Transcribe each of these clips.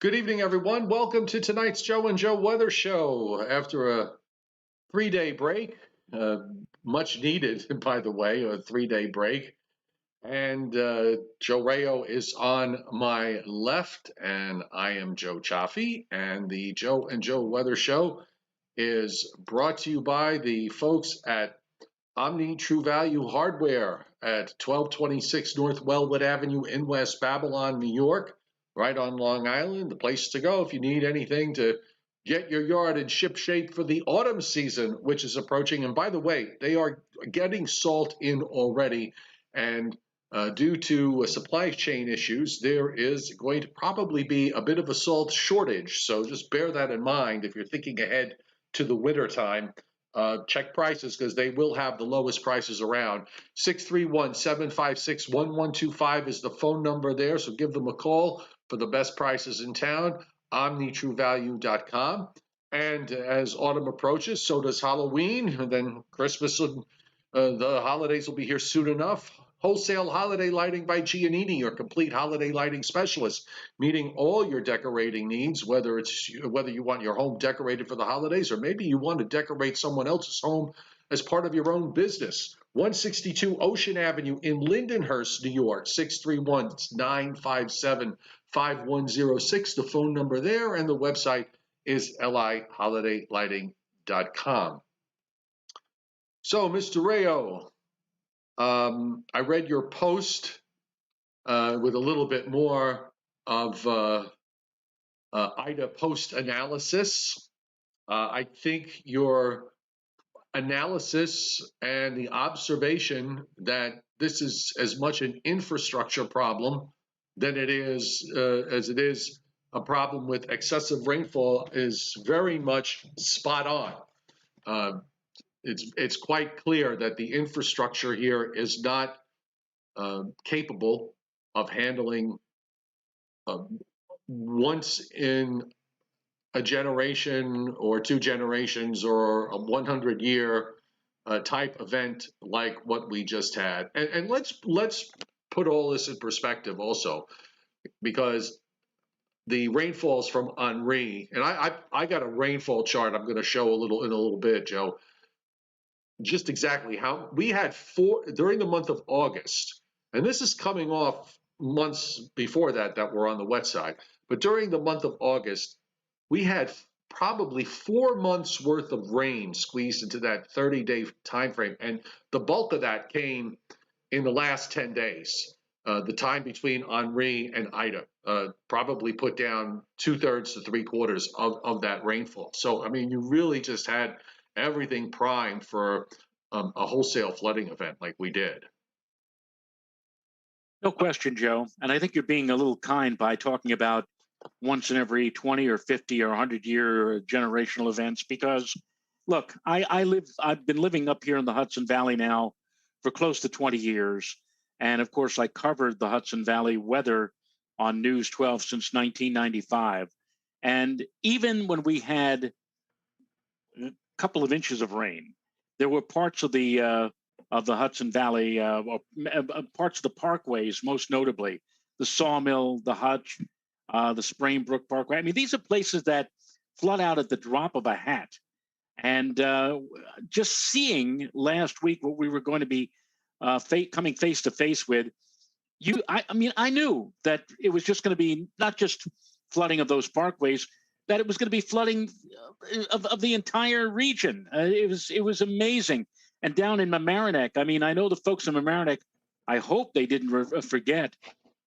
Good evening, everyone. Welcome to tonight's Joe and Joe Weather Show. After a 3-day break, much needed, by the way, a 3-day break. And Joe Rayo is on my left, and I am Joe Chaffee. And the Joe and Joe Weather Show is brought to you by the folks at Omni True Value Hardware at 1226 North Wellwood Avenue in West Babylon, New York, right on Long Island. The place to go if you need anything to get your yard in ship shape for the autumn season, which is approaching. And by the way, they are getting salt in already. And due to supply chain issues, there is going to probably be a bit of a salt shortage. So just bear that in mind if you're thinking ahead to the winter time. Check prices because they will have the lowest prices around. 631-756-1125 is the phone number there, so give them a call for the best prices in town, omnitruevalue.com. And as autumn approaches, so does Halloween, and then Christmas and the holidays will be here soon enough. Wholesale holiday lighting by Giannini, your complete holiday lighting specialist, meeting all your decorating needs, whether you want your home decorated for the holidays or maybe you want to decorate someone else's home as part of your own business. 162 Ocean Avenue in Lindenhurst, New York, 631-957-5106, the phone number there, and the website is liholidaylighting.com. So, Mr. Rayo, I read your post with a little bit more of Ida post analysis. I think your analysis and the observation that this is as much an infrastructure problem than it is as it is a problem with excessive rainfall is very much spot on. It's quite clear that the infrastructure here is not capable of handling once in a generation or 2 generations or a 100-year type event like what we just had. And let's put all this in perspective also, because the rainfalls from Henri, and I got a rainfall chart I'm going to show in a little bit, Joe. Just exactly how we had during the month of August, and this is coming off months before that were on the wet side, but during the month of August, we had probably 4 months worth of rain squeezed into that 30-day time frame, and the bulk of that came in the last 10 days. The time between Henri and Ida probably put down 2/3 to 3/4 of that rainfall. So, I mean, you really just had everything primed for a wholesale flooding event like we did. No question, Joe. And I think you're being a little kind by talking about once in every 20 or 50 or 100-year generational events, because look, I've been living up here in the Hudson Valley now for close to 20 years. And of course, I covered the Hudson Valley weather on News 12 since 1995. And even when we had a couple of inches of rain, there were parts of the Hudson Valley, parts of the parkways, most notably the Sawmill, the Hutch, the Sprainbrook Parkway. I mean, these are places that flood out at the drop of a hat. And just seeing last week what we were going to be coming face to face with, I knew that it was just going to be not just flooding of those parkways, that it was going to be flooding of the entire region. It was amazing. And down in Mamaroneck, I mean, I know the folks in Mamaroneck, I hope they didn't forget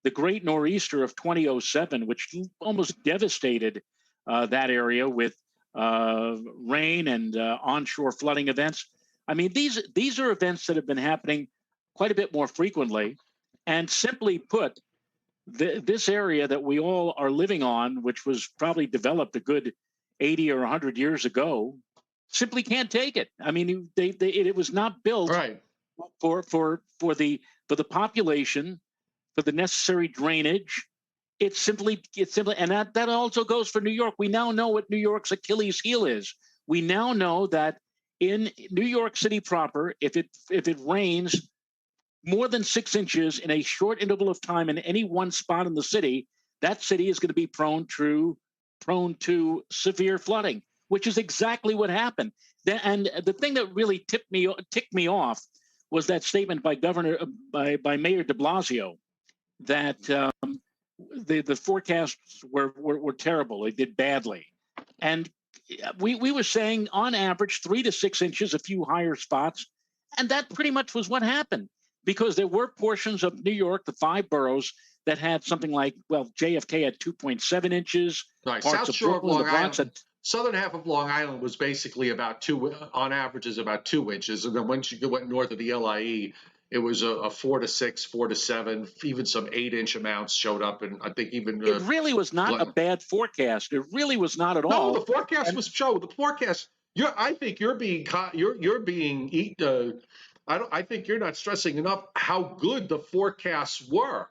the great nor'easter of 2007, which almost devastated that area with rain and onshore flooding events. I mean, these are events that have been happening quite a bit more frequently. And simply put, this area that we all are living on, which was probably developed a good 80 or 100 years ago, simply can't take it. I mean, it was not built right for the population, for the necessary drainage. It's simply, and that also goes for New York. We now know what New York's Achilles heel is. We now know that in New York City proper, if it rains more than 6 inches in a short interval of time in any one spot in the city, that city is going to be prone to severe flooding, which is exactly what happened. And the thing that really ticked me off was that statement by by Mayor de Blasio that the forecasts were terrible. They did badly. And we were saying on average 3 to 6 inches, a few higher spots. And that pretty much was what happened, because there were portions of New York, the 5 boroughs, that had something like, well, JFK had 2.7 inches. Right. Parts South of Shore Brooklyn, of the Long Bronx Island, had, southern half of Long Island was basically about on average is about 2 inches. And then once you went north of the LIE, it was a 4 to 6, 4 to 7, even some 8-inch amounts showed up. And I think even it really was not a bad forecast. It really was not at no, all. the forecast And was show. The forecast. I think you're being you're being I think you're not stressing enough how good the forecasts were.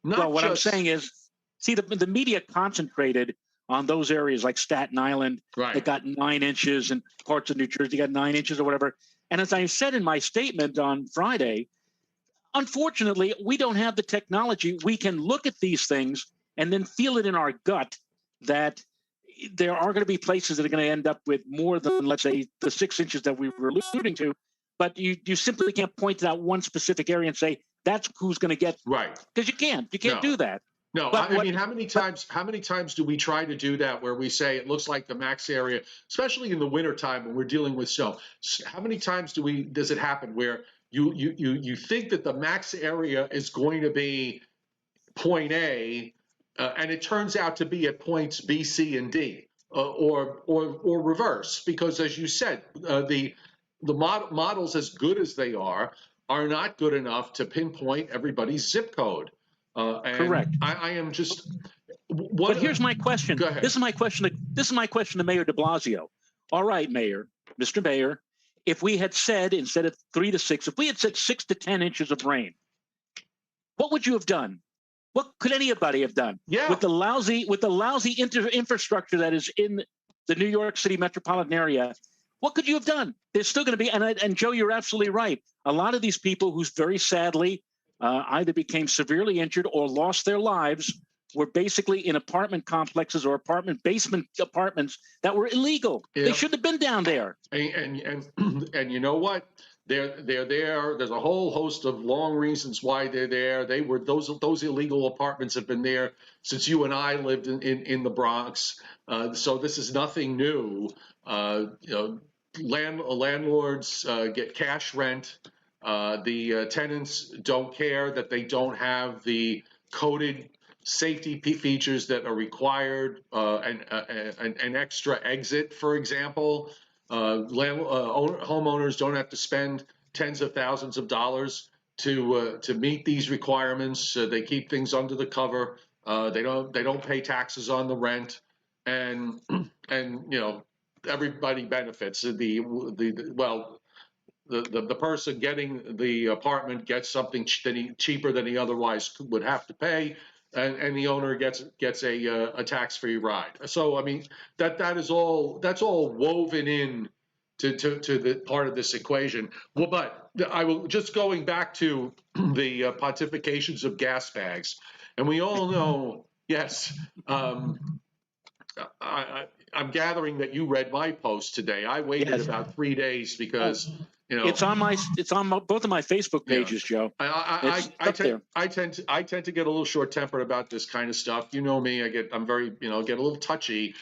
well, Not what I'm just saying is, see, the media concentrated on those areas like Staten Island that right. got 9 inches, and parts of New Jersey got 9 inches or whatever. And as I said in my statement on Friday, unfortunately, we don't have the technology. We can look at these things and then feel it in our gut that there are going to be places that are going to end up with more than, let's say, the 6 inches that we were alluding to. But you simply can't point to that one specific area and say that's who's going to get, Right. because you can't No. do that. No, But I mean, how many times do we try to do that where we say it looks like the max area, especially in the wintertime when we're dealing with snow? How many times does it happen where you think that the max area is going to be point A, and it turns out to be at points B, C, and D, or reverse? Because as you said, the models, as good as they are not good enough to pinpoint everybody's zip code. And correct. I am just. But here's my question. Go ahead. This is my question. This is my question to Mayor de Blasio. All right, Mayor, Mr. Mayor, if we had said instead of 3 to 6, if we had said 6 to 10 inches of rain, what would you have done? What could anybody have done Yeah. with the lousy infrastructure that is in the New York City metropolitan area? What could you have done? There's still going to be, and Joe, you're absolutely right. A lot of these people who very sadly either became severely injured or lost their lives were basically in apartment complexes or basement apartments that were illegal. Yeah. They shouldn't have been down there. And you know what? They're there. There's a whole host of long reasons why they're there. Those illegal apartments have been there since you and I lived in the Bronx. So this is nothing new. Landlords get cash rent. The tenants don't care that they don't have the coded safety features that are required, an extra exit, for example. Homeowners don't have to spend tens of thousands of dollars to meet these requirements. They keep things under the cover. They don't pay taxes on the rent, and everybody benefits. The person getting the apartment gets something cheaper than he otherwise would have to pay, and the owner gets a tax-free ride. So I mean that's all woven in to the part of this equation. Well, but I will just going back to the pontifications of gas bags, and we all know, yes. I'm gathering that you read my post today. I waited about 3 days because it's on both of my Facebook pages, Joe. I tend to get a little short-tempered about this kind of stuff. You know me. I'm very get a little touchy.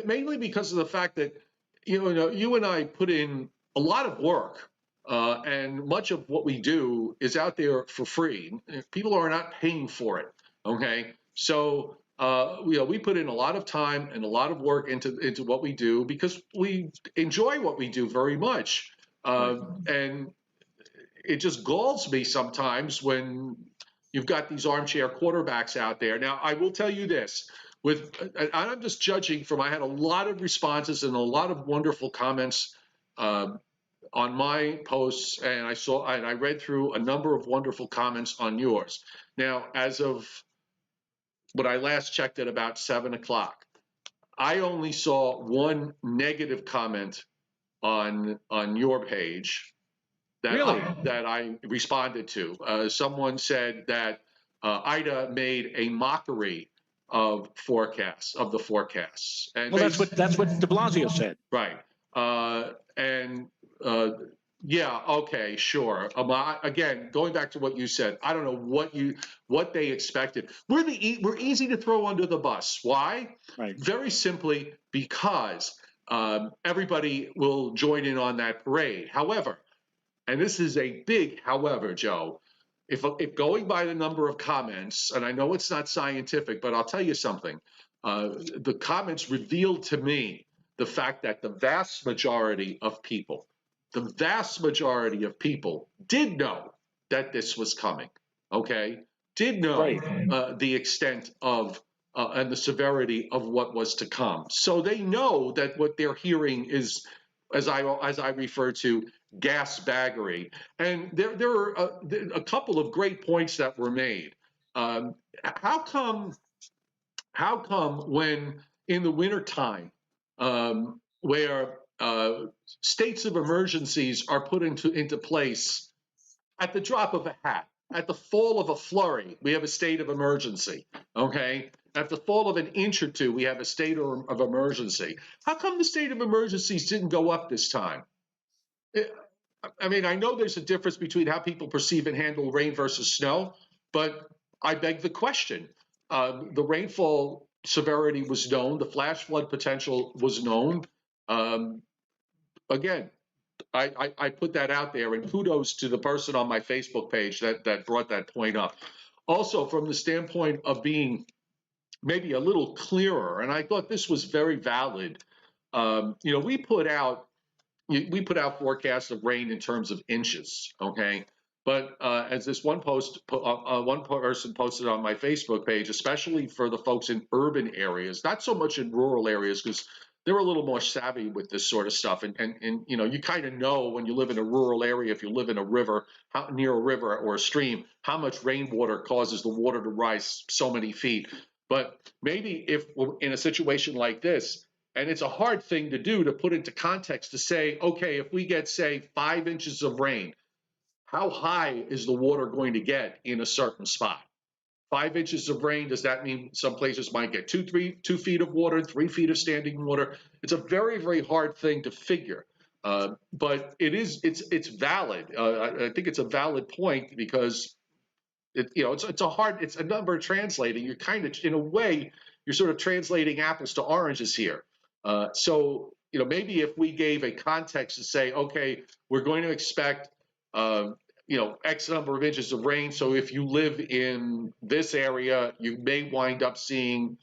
Mainly because of the fact that you and I put in a lot of work, and much of what we do is out there for free. People are not paying for it. Okay, so. We put in a lot of time and a lot of work into what we do because we enjoy what we do very much. And it just galls me sometimes when you've got these armchair quarterbacks out there. Now, I will tell you this. I'm just judging from, I had a lot of responses and a lot of wonderful comments on my posts, and I read through a number of wonderful comments on yours. Now, as of when I last checked at about 7 o'clock, I only saw one negative comment on your page that I responded to. Someone said that Ida made a mockery of forecasts, of the forecasts. And well, that's what De Blasio said. right. Yeah, okay, sure. Again, going back to what you said, I don't know what they expected. We're easy to throw under the bus. Why? Right. Very simply because everybody will join in on that parade. However, and this is a big however, Joe, if going by the number of comments, and I know it's not scientific, but I'll tell you something. The comments revealed to me the fact that the vast majority of people did know that this was coming, okay? Did know Right. the extent of and the severity of what was to come. So they know that what they're hearing is, as I refer to, gasbaggery. And there are a couple of great points that were made. How come when in the wintertime, where states of emergencies are put into place at the drop of a hat, at the fall of a flurry, we have a state of emergency, okay? At the fall of an inch or two, we have a state of emergency. How come the state of emergencies didn't go up this time? I mean, I know there's a difference between how people perceive and handle rain versus snow, but I beg the question. The rainfall severity was known, the flash flood potential was known. Again, I put that out there, and kudos to the person on my Facebook page that brought that point up. Also, from the standpoint of being maybe a little clearer, and I thought this was very valid. We put out forecasts of rain in terms of inches, okay? But as this one person posted on my Facebook page, especially for the folks in urban areas, not so much in rural areas, because they're a little more savvy with this sort of stuff. And you kind of know when you live in a rural area, if you live in a river, near a river or a stream, how much rainwater causes the water to rise so many feet. But maybe if we're in a situation like this, and it's a hard thing to do, to put into context, to say, okay, if we get, say, 5 inches of rain, how high is the water going to get in a certain spot? 5 inches of rain, does that mean some places might get 2 feet of water, 3 feet of standing water? It's a very, very hard thing to figure. But it's valid. I think it's a valid point, because it's a number translating. You're kind of, in a way, you're sort of translating apples to oranges here. So maybe if we gave a context to say, okay, we're going to expect X number of inches of rain. So if you live in this area, you may wind up seeing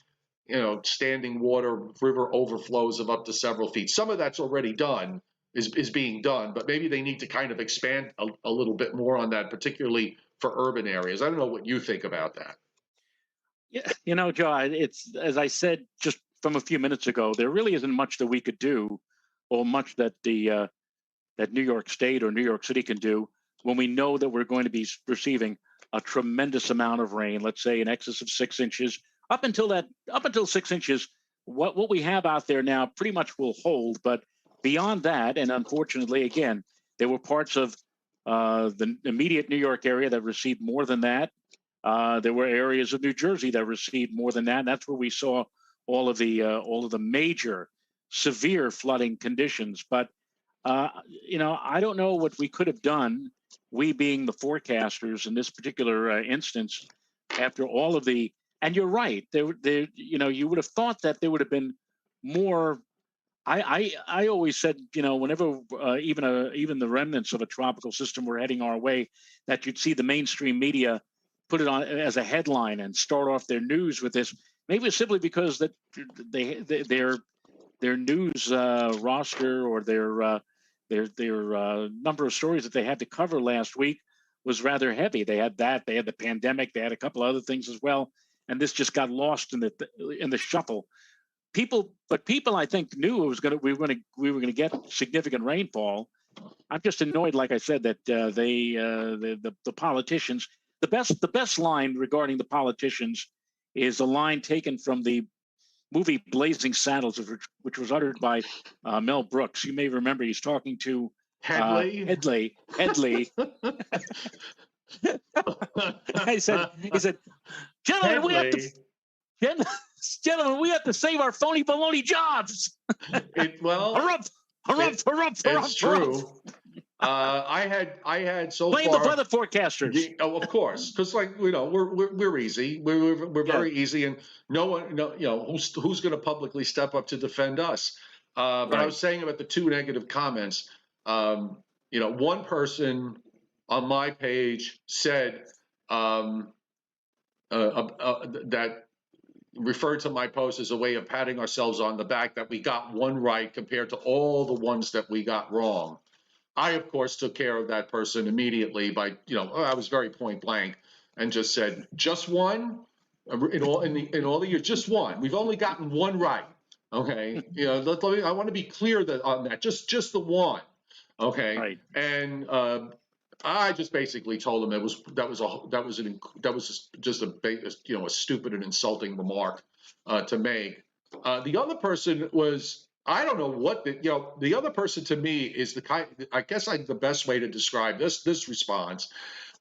standing water, river overflows of up to several feet. Some of that's already done, is being done, but maybe they need to kind of expand a little bit more on that, particularly for urban areas. I don't know what you think about that. Yeah, Joe, it's, as I said just from a few minutes ago, there really isn't much that we could do, or much that that New York State or New York City can do, when we know that we're going to be receiving a tremendous amount of rain, let's say in excess of 6 inches. Up until 6 inches, what we have out there now pretty much will hold. But beyond that, and unfortunately, again, there were parts of the immediate New York area that received more than that. There were areas of New Jersey that received more than that. And that's where we saw all of the major severe flooding conditions. But I don't know what we could have done, we being the forecasters in this particular instance, after all of the. And you're right. You would have thought that there would have been more. I always said, whenever even the remnants of a tropical system were heading our way, that you'd see the mainstream media put it on as a headline and start off their news with this. Maybe it's simply because that their news roster, or their number of stories that they had to cover last week was rather heavy. They had the pandemic, they had a couple other things as well, and this just got lost in the shuffle. People, I think, knew we were going to get significant rainfall. I'm just annoyed, like I said, that the politicians. The best line regarding the politicians is a line taken from the movie Blazing Saddles, which was uttered by Mel Brooks. You may remember he's talking to Headley. He said, "Gentlemen, Gentlemen, we have to save our phony baloney jobs. Well, Harumph, harumph, harumph, it's harumph, true. I had so Blame far. the weather forecasters. Of course, because we're easy. We're very easy, and no one, who's going to publicly step up to defend us? But Right. I was saying about the two negative comments. One person on my page said that referred to my post as a way of patting ourselves on the back that we got one right compared to all the ones that we got wrong. I, of course, took care of that person immediately by, I was very point blank and just said, just one in all the years, just one. We've only gotten one right. Okay, I want to be clear on that. Just the one. Okay, right. And I just basically told him that was just a stupid and insulting remark to make. The other person was, I don't know what the other person to me is the kind. I guess the best way to describe this response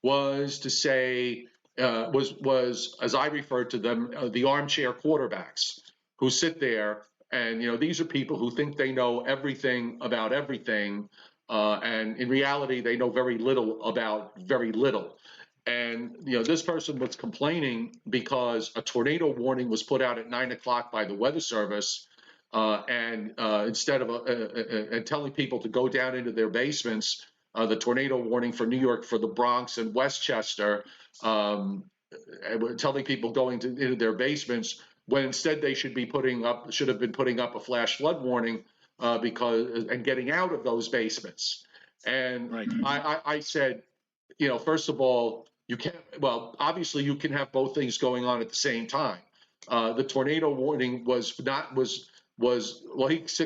was to say was as I referred to them, the armchair quarterbacks who sit there and these are people who think they know everything about everything. And in reality, they know very little about very little. And this person was complaining because a tornado warning was put out at 9 o'clock by the Weather Service, and instead of telling people to go down into their basements, the tornado warning for New York, for the Bronx and Westchester, telling people going into their basements, when instead they should have been putting up a flash flood warning. And getting out of those basements. And right. I said, first of all, you can't, well, obviously you can have both things going on at the same time. The tornado warning he said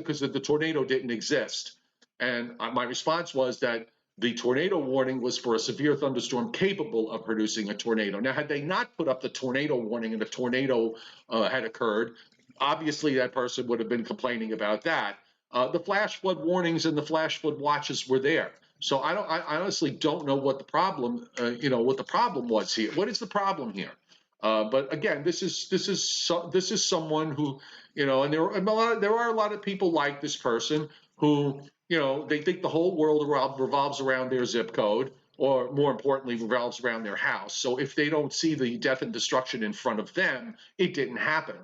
because the tornado didn't exist. And my response was that the tornado warning was for a severe thunderstorm capable of producing a tornado. Now, had they not put up the tornado warning and a tornado had occurred, obviously that person would have been complaining about that. The flash flood warnings and the flash flood watches were there. So I honestly don't know what the problem, was here. What is the problem here? But again, this is someone who, and there are a lot of people like this person who, they think the whole world revolves around their zip code, or more importantly, revolves around their house. So if they don't see the death and destruction in front of them, it didn't happen.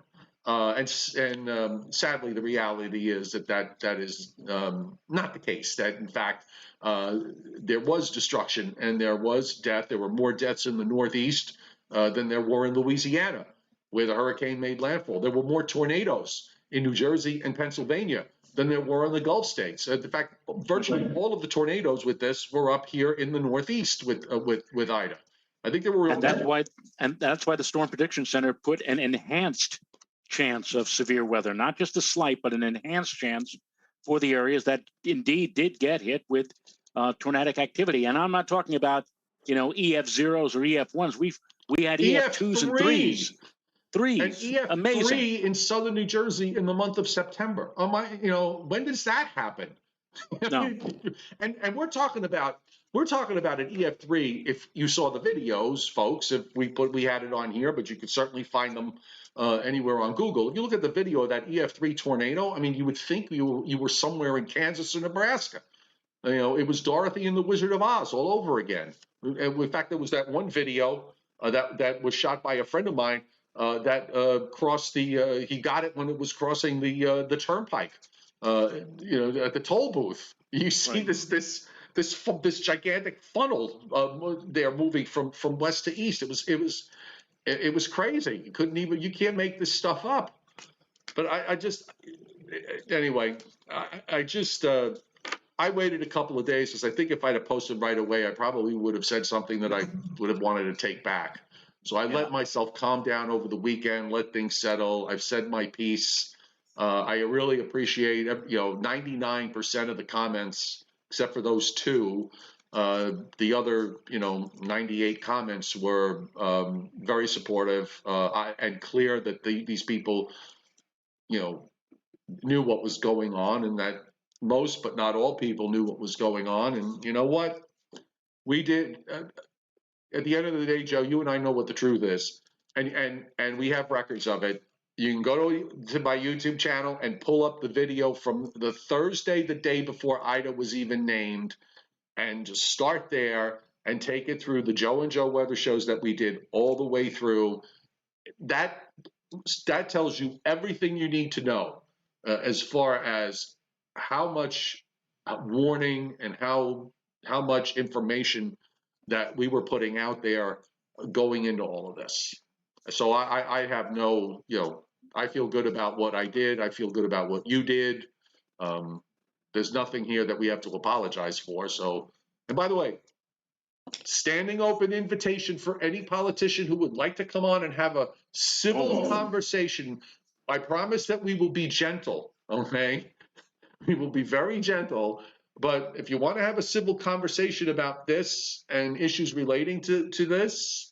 And sadly, the reality is that is not the case. That in fact, there was destruction and there was death. There were more deaths in the Northeast than there were in Louisiana, where the hurricane made landfall. There were more tornadoes in New Jersey and Pennsylvania than there were in the Gulf states. In fact, virtually all of the tornadoes with this were up here in the Northeast with Ida. I think there were, and that's why the Storm Prediction Center put an enhanced chance of severe weather, not just a slight, but an enhanced chance for the areas that indeed did get hit with tornadic activity. And I'm not talking about EF0s or EF1s. We had EF2s and 3s. And EF3 amazing. In southern New Jersey in the month of September. When does that happen? No. and we're talking about an EF3. If you saw the videos, folks, if we had it on here, but you could certainly find them anywhere on Google. If you look at the video of that EF3 tornado, I mean, you would think you were somewhere in Kansas or Nebraska. It was Dorothy and the Wizard of Oz all over again. In fact, there was that one video that was shot by a friend of mine that crossed the. He got it when it was crossing the turnpike. At the toll booth, you see right. this gigantic funnel there moving from west to east. It was crazy. You can't make this stuff up. But I waited a couple of days because I think if I'd have posted right away, I probably would have said something that I would have wanted to take back. So I let myself calm down over the weekend, let things settle. I've said my piece. I really appreciate 99% of the comments, except for those two. The other 98 comments were very supportive and clear that these people knew what was going on, and that most but not all people knew what was going on. And you know what? We did. At the end of the day, Joe, you and I know what the truth is. and we have records of it. You can go to my YouTube channel and pull up the video from the Thursday, the day before Ida was even named, and just start there and take it through the Joe and Joe weather shows that we did all the way through. That tells you everything you need to know as far as how much warning and how much information that we were putting out there going into all of this. So I have no, I feel good about what I did. I feel good about what you did. There's nothing here that we have to apologize for. So, and by the way, standing open invitation for any politician who would like to come on and have a civil conversation. I promise that we will be gentle, okay? We will be very gentle. But if you want to have a civil conversation about this and issues relating to this,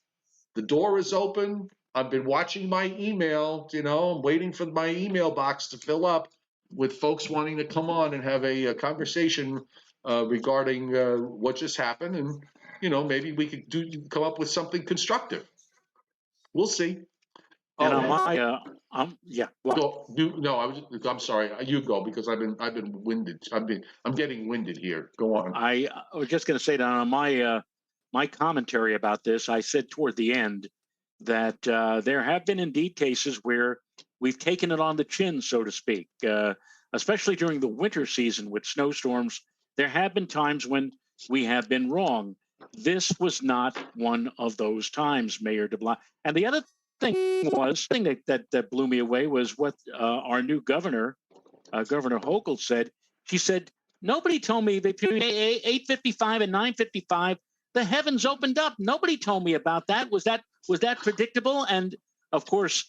the door is open. I've been watching my email, I'm waiting for my email box to fill up with folks wanting to come on and have a conversation regarding what just happened. And, maybe we could come up with something constructive. We'll see. And on my, yeah. Go, I'm sorry. You go, because I've been winded. I'm getting winded here. Go on. I was just going to say that on my commentary about this, I said toward the end that there have been indeed cases where we've taken it on the chin, so to speak, especially during the winter season with snowstorms. There have been times when we have been wrong. This was not one of those times, Mayor de Blasio. And the other thing that blew me away was what our new governor, Governor Hochul, said. She said, nobody told me that between 8:55 and 9:55, the heavens opened up. Nobody told me about that. Was that predictable? And of course,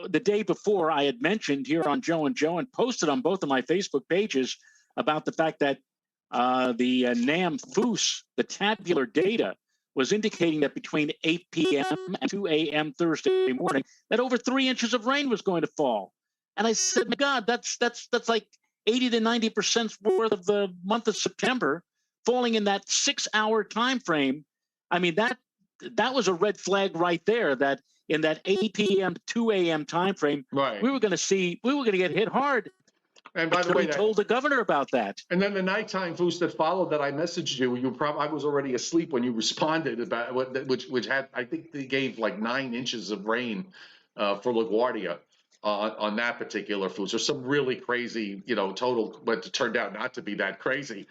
the day before, I had mentioned here on Joe and Joe and posted on both of my Facebook pages about the fact that the NAM-FOOS, the tabular data, was indicating that between 8 p.m. and 2 a.m. Thursday morning, that over 3 inches of rain was going to fall. And I said, my God, that's like 80 to 90% worth of the month of September falling in that 6-hour time frame. I mean, that was a red flag right there, that in that 8 p.m. to 2 a.m. time frame, right, we were going to get hit hard. And by the way, told the governor about that. And then the nighttime boost that followed that I messaged you, I was already asleep when you responded about which had, I think they gave like 9 inches of rain for LaGuardia on that particular food. So some really crazy, total, but it turned out not to be that crazy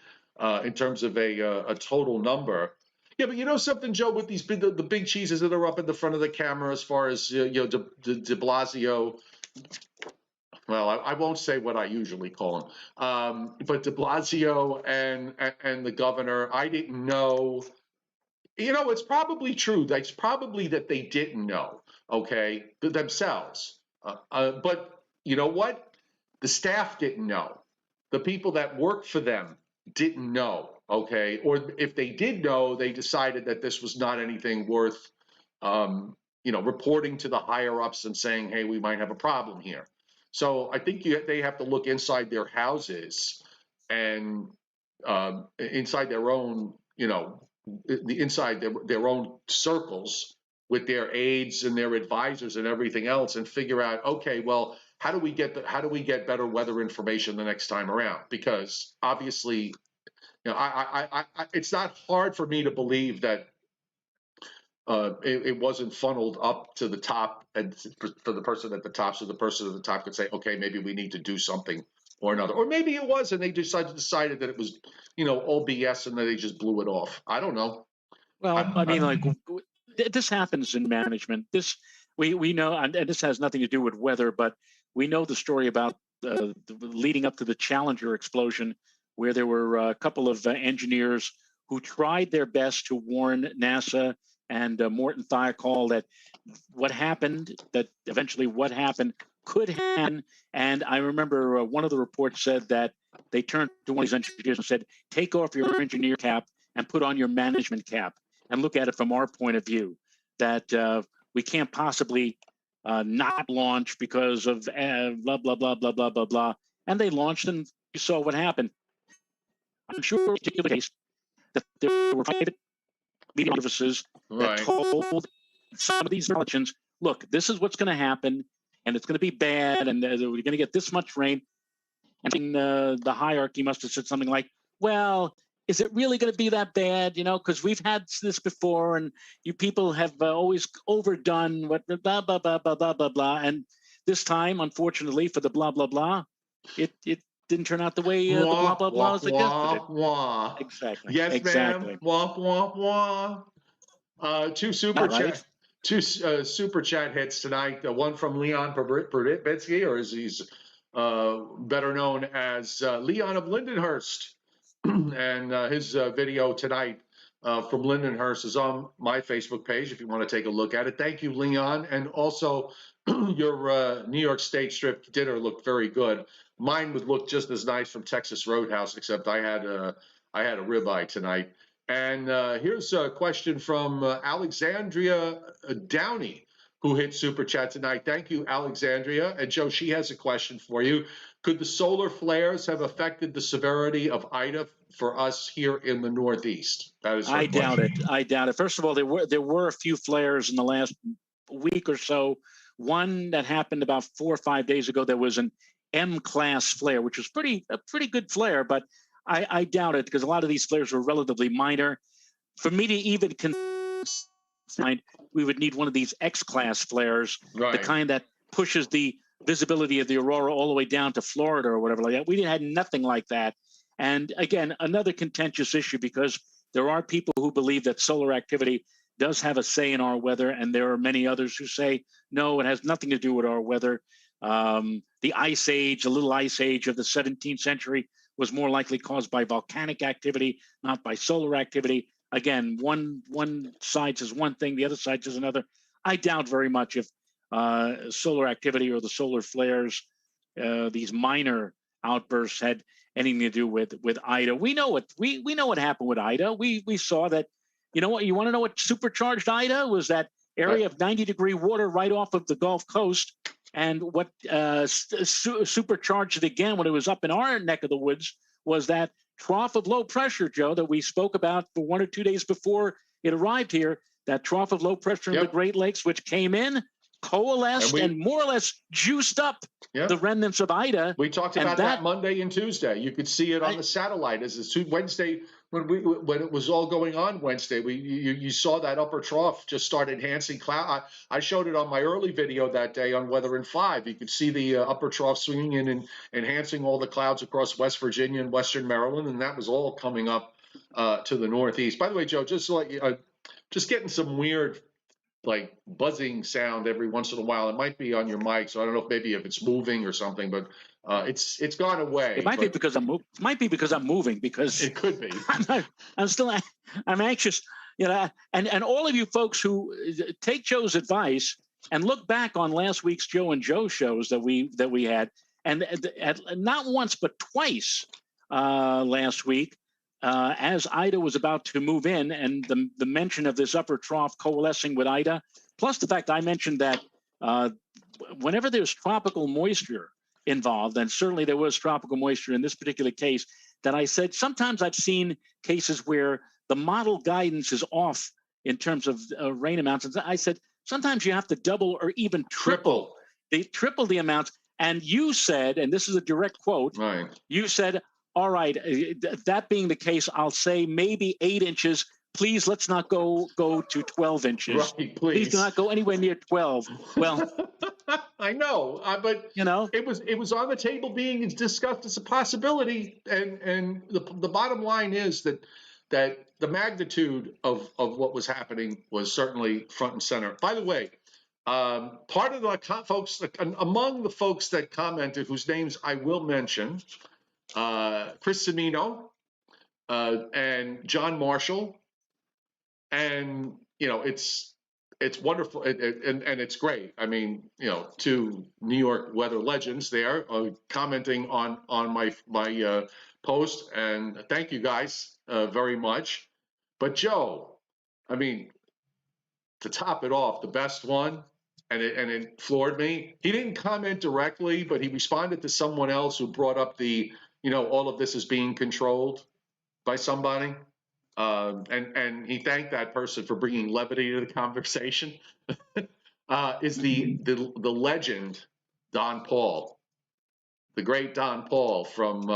in terms of a total number. Yeah, but you know something, Joe, with these the big cheeses that are up in the front of the camera, as far as de Blasio. Well, I won't say what I usually call him, but de Blasio and the governor, I didn't know. It's probably true. It's probably that they didn't know, okay, themselves. But you know what? The staff didn't know. The people that worked for them didn't know, okay? Or if they did know, they decided that this was not anything worth, reporting to the higher-ups and saying, hey, we might have a problem here. So I think they have to look inside their houses and inside their own, inside their own circles with their aides and their advisors and everything else, and figure out, okay, well, how do we get better weather information the next time around? Because obviously, it's not hard for me to believe that it wasn't funneled up to the top, and for the person at the top, so the person at the top could say, okay, maybe we need to do something or another. Or maybe it was, and they decided that it was, all BS, and then they just blew it off. I don't know. Well, I mean, this happens in management. We know, and this has nothing to do with weather, but we know the story about leading up to the Challenger explosion, where there were a couple of engineers who tried their best to warn NASA and Morton Thiokol that what happened could happen. And I remember one of the reports said that they turned to one of these engineers and said, take off your engineer cap and put on your management cap and look at it from our point of view, that we can't possibly not launch because of blah, blah, blah, blah, blah, blah, blah. And they launched, and you saw what happened. I'm sure in a particular case that there were private media services that told some of these intelligence, look, this is what's going to happen, and it's going to be bad, and we're going to get this much rain. And the hierarchy must have said something like, well, is it really going to be that bad? You know, because we've had this before, and you people have always overdone what blah, blah, blah, blah, blah, blah, blah. And this time, unfortunately, for the blah, blah, blah, it didn't turn out the way the blah, blah, blah was suggested. Wah. Exactly. Yes, exactly. ma'am. Wah, wah, wah. Two super chat. Two super chat hits tonight. One from Leon Probitsky, or as he's better known as Leon of Lindenhurst. And his video tonight from Lindenhurst is on my Facebook page if you want to take a look at it. Thank you, Leon. And also, your New York State strip dinner looked very good. Mine would look just as nice from Texas Roadhouse, except I had a ribeye tonight. And here's a question from Alexandria Downey, who hit Super Chat tonight. Thank you, Alexandria. And Joe, she has a question for you. Could the solar flares have affected the severity of Ida for us here in the Northeast? That is I doubt it. I doubt it. First of all, there were a few flares in the last week or so. One that happened about 4 or 5 days ago. There was an M-class flare, which was a pretty good flare, but I doubt it because a lot of these flares were relatively minor. For me to even find, we would need one of these X-class flares, right, the kind that pushes the visibility of the aurora all the way down to Florida or whatever like that. We had nothing like that. And again, another contentious issue because there are people who believe that solar activity does have a say in our weather, and there are many others who say, no, it has nothing to do with our weather. The ice age, the little ice age of the 17th century was more likely caused by volcanic activity, not by solar activity. Again, one side says one thing, the other side says another. I doubt very much if solar activity or the solar flares, these minor outbursts had anything to do with Ida. We know what happened with Ida. We saw that. You know what? You want to know what supercharged Ida was? That area of 90-degree water right off of the Gulf Coast. And what supercharged it again when it was up in our neck of the woods was that trough of low pressure, Joe, that we spoke about for 1 or 2 days before it arrived here. That trough of low pressure in the Great Lakes, which came in, coalesced, and more or less juiced up the remnants of Ida. We talked about that Monday and Tuesday. You could see it on the satellite as it's Wednesday when it was all going on Wednesday. You saw that upper trough just start enhancing cloud. I showed it on my early video that day on Weather in 5. You could see the upper trough swinging in and enhancing all the clouds across West Virginia and Western Maryland, and that was all coming up to the Northeast. By the way, Joe, just to let you, just getting some weird like buzzing sound every once in a while. It might be on your mic, so I don't know if it's moving or something, but it's gone away. It might be because I'm moving. It might be because I'm moving because it could be. I'm anxious, you know. And all of you folks who take Joe's advice and look back on last week's Joe and Joe shows that we had, and not once but twice last week. As Ida was about to move in, and the mention of this upper trough coalescing with Ida, plus the fact I mentioned that whenever there's tropical moisture involved, and certainly there was tropical moisture in this particular case, that I said sometimes I've seen cases where the model guidance is off in terms of rain amounts. And I said sometimes you have to double or even triple the amounts. And you said, and this is a direct quote, right. You said, all right, that being the case, I'll say maybe 8 inches. Please, let's not go to 12 inches. Right, please do not go anywhere near 12. Well, I know, but you know, it was on the table being discussed as a possibility, and the bottom line is that the magnitude of what was happening was certainly front and center. By the way, part of the folks among the folks that commented, whose names I will mention. Chris Cimino and John Marshall, and you know it's wonderful and it's great. I mean, you know, 2 New York weather legends there commenting on my post, and thank you guys very much. But Joe, I mean, to top it off, the best one. And it floored me. He didn't comment directly, but he responded to someone else who brought up all of this is being controlled by somebody. and he thanked that person for bringing levity to the conversation. Is the legend Don Paul, the great Don Paul from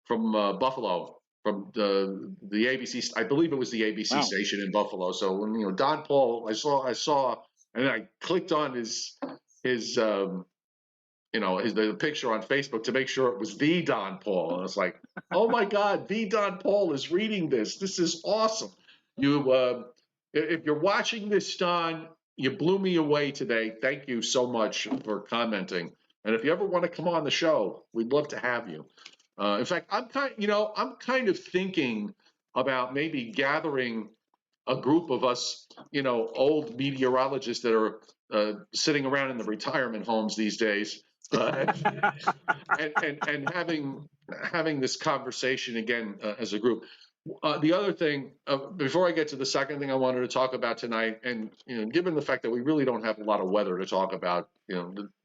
Buffalo, from the ABC. I believe it was the ABC Wow. station in Buffalo. So when Don Paul, I saw, and I clicked on his the picture on Facebook to make sure it was the Don Paul. And I was like, oh my God, the Don Paul is reading this. This is awesome. If you're watching this, Don, you blew me away today. Thank you so much for commenting. And if you ever want to come on the show, we'd love to have you. In fact, I'm kind of thinking about maybe gathering a group of us, old meteorologists that are sitting around in the retirement homes these days, and having this conversation again as a group. The other thing, before I get to the second thing I wanted to talk about tonight, and given the fact that we really don't have a lot of weather to talk about,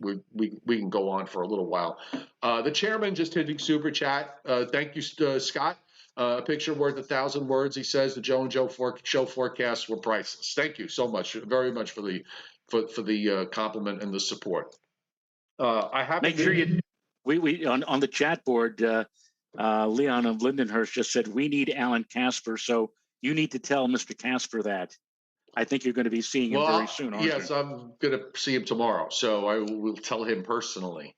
we can go on for a little while. The chairman just hitting super chat. Thank you, Scott. A picture worth 1,000 words. He says the Joe and Joe show forecasts were priceless. Thank you so much, very much for the compliment and the support. I have Make sure we on the chat board. Leon of Lindenhurst just said we need Alan Casper, so you need to tell Mr. Casper that. I think you're going to be seeing him very soon, aren't you? Yes, I'm going to see him tomorrow, so I will tell him personally.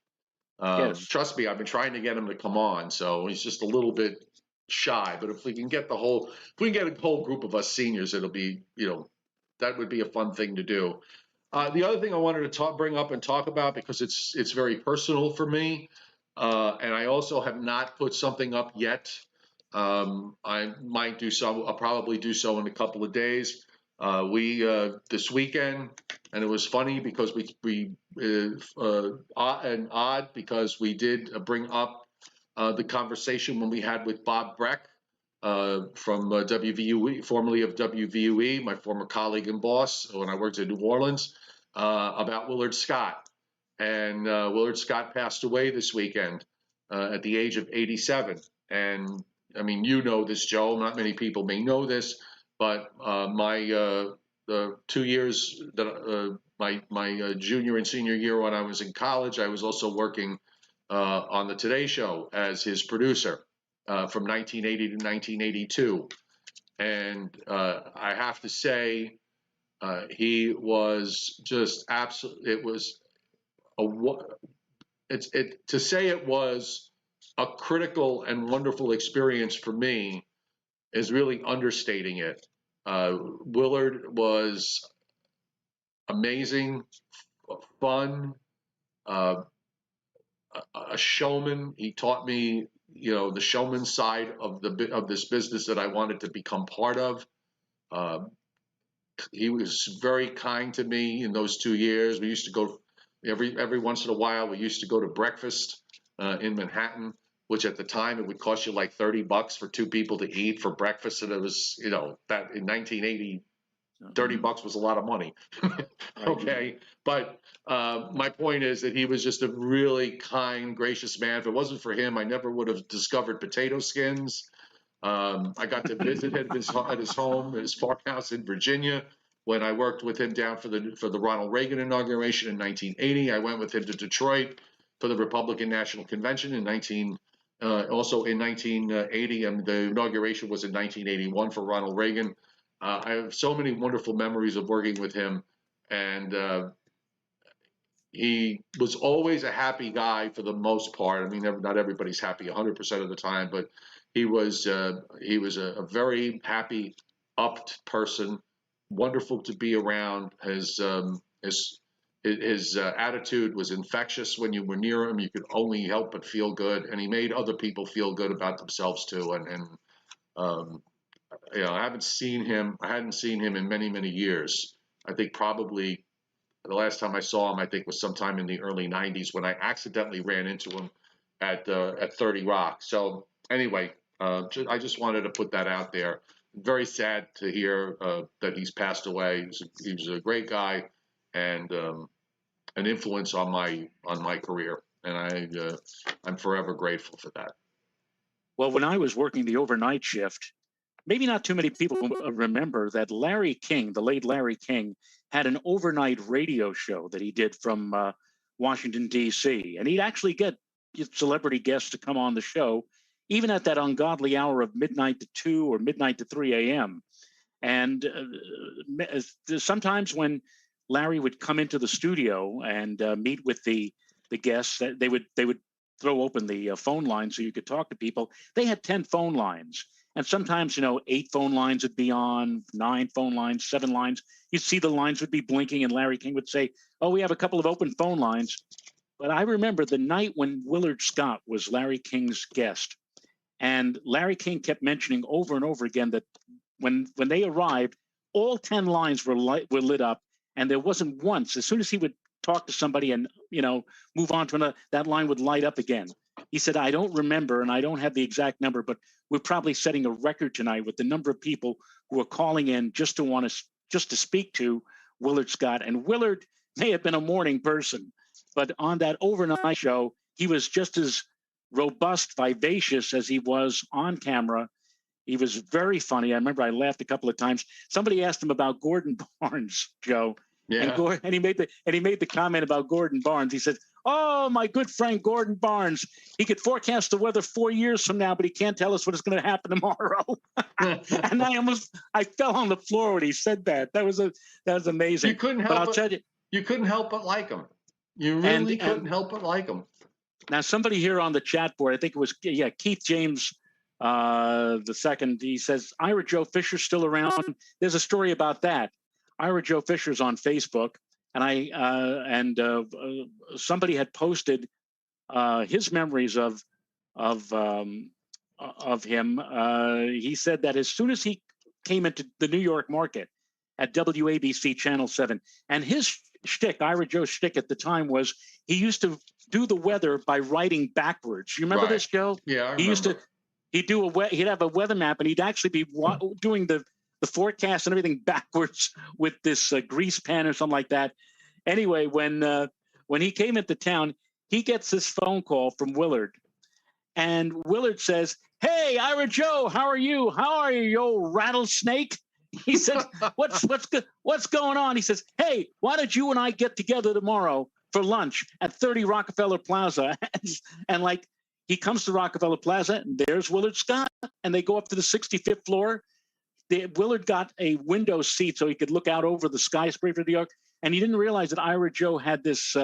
Yes. Trust me, I've been trying to get him to come on, so he's just a little bit shy. But if we can get a whole group of us seniors, it'll be, that would be a fun thing to do. The other thing I wanted to bring up and talk about, because it's very personal for me, and I also have not put something up yet. I might do so. I'll probably do so in a couple of days. We this weekend, and it was funny because we odd because we did bring up the conversation when we had with Bob Breck from WVUE, formerly of WVUE, my former colleague and boss when I worked in New Orleans, about Willard Scott. And Willard Scott passed away this weekend at the age of 87. And I mean, you know this, Joe. Not many people may know this, but the 2 years that my junior and senior year when I was in college, I was also working on the Today Show as his producer from 1980 to 1982. And I have to say, he was just absolutely. It was to say it was a critical and wonderful experience for me is really understating it. Willard was amazing, fun, a showman. He taught me, the showman side of this business that I wanted to become part of. He was very kind to me in those 2 years. We used to go every once in a while. We used to go to breakfast in Manhattan, which at the time it would cost you like $30 for 2 people to eat for breakfast, and it was that in 1980. $30 was a lot of money. Okay. But my point is that he was just a really kind, gracious man. If it wasn't for him, I never would have discovered potato skins. I got to visit him at his home, his farmhouse in Virginia, when I worked with him down for the Ronald Reagan inauguration in 1980. I went with him to Detroit for the Republican National Convention also in 1980. The inauguration was in 1981 for Ronald Reagan. I have so many wonderful memories of working with him, and he was always a happy guy for the most part. I mean, not everybody's happy 100% of the time, but he was a very happy, upped person, wonderful to be around. His attitude was infectious. When you were near him, you could only help but feel good, and he made other people feel good about themselves too. I hadn't seen him in many, many years. I think probably the last time I saw him, I think was sometime in the early 90s when I accidentally ran into him at 30 Rock. So anyway, I just wanted to put that out there. Very sad to hear that he's passed away. He was a great guy and an influence on my career, and I'm forever grateful for that. Well, when I was working the overnight shift, maybe not too many people remember that Larry King, the late Larry King, had an overnight radio show that he did from Washington, D.C. And he'd actually get celebrity guests to come on the show, even at that ungodly hour of midnight to 2 or midnight to 3 a.m. And sometimes when Larry would come into the studio and meet with the guests, they would throw open the phone line so you could talk to people. They had 10 phone lines. And sometimes, 8 phone lines would be on, 9 phone lines, 7 lines. You'd see the lines would be blinking, and Larry King would say, "Oh, we have a couple of open phone lines." But I remember the night when Willard Scott was Larry King's guest, and Larry King kept mentioning over and over again that when they arrived, all 10 lines were lit up, and there wasn't once, as soon as he would talk to somebody and move on to another, that line would light up again. He said, "I don't remember, and I don't have the exact number, but we're probably setting a record tonight with the number of people who are calling in just to speak to Willard Scott." And Willard may have been a morning person, but on that overnight show, he was just as robust, vivacious as he was on camera. He was very funny. I remember I laughed a couple of times. Somebody asked him about Gordon Barnes, Joe. Yeah. And he made the comment about Gordon Barnes. He said, "Oh, my good friend Gordon Barnes, he could forecast the weather 4 years from now, but he can't tell us what is going to happen tomorrow." And I fell on the floor when he said that. That was amazing. You couldn't help you couldn't help but like him. You really couldn't help but like him. Now, somebody here on the chat board, I think it was Keith James the second. He says, "Ira Joe Fisher's still around." There's a story about that. Ira Joe Fisher's on Facebook, and somebody had posted his memories of him. He said that as soon as he came into the New York market at WABC Channel 7, and his shtick, Ira Joe's shtick at the time, was he used to do the weather by writing backwards. You remember this, Joe? Yeah, I remember. He'd have a weather map, and he'd actually be doing the forecast and everything backwards with this grease pen or something like that. Anyway, when he came into town, he gets this phone call from Willard, and Willard says, "Hey, Ira Joe, how are you? How are you, you old rattlesnake?" He says, "What's going on?" He says, "Hey, why don't you and I get together tomorrow for lunch at 30 Rockefeller Plaza?" And like, he comes to Rockefeller Plaza, and there's Willard Scott, and they go up to the 65th floor. Willard got a window seat so he could look out over the skyscraper of New York, and he didn't realize that Ira Joe had this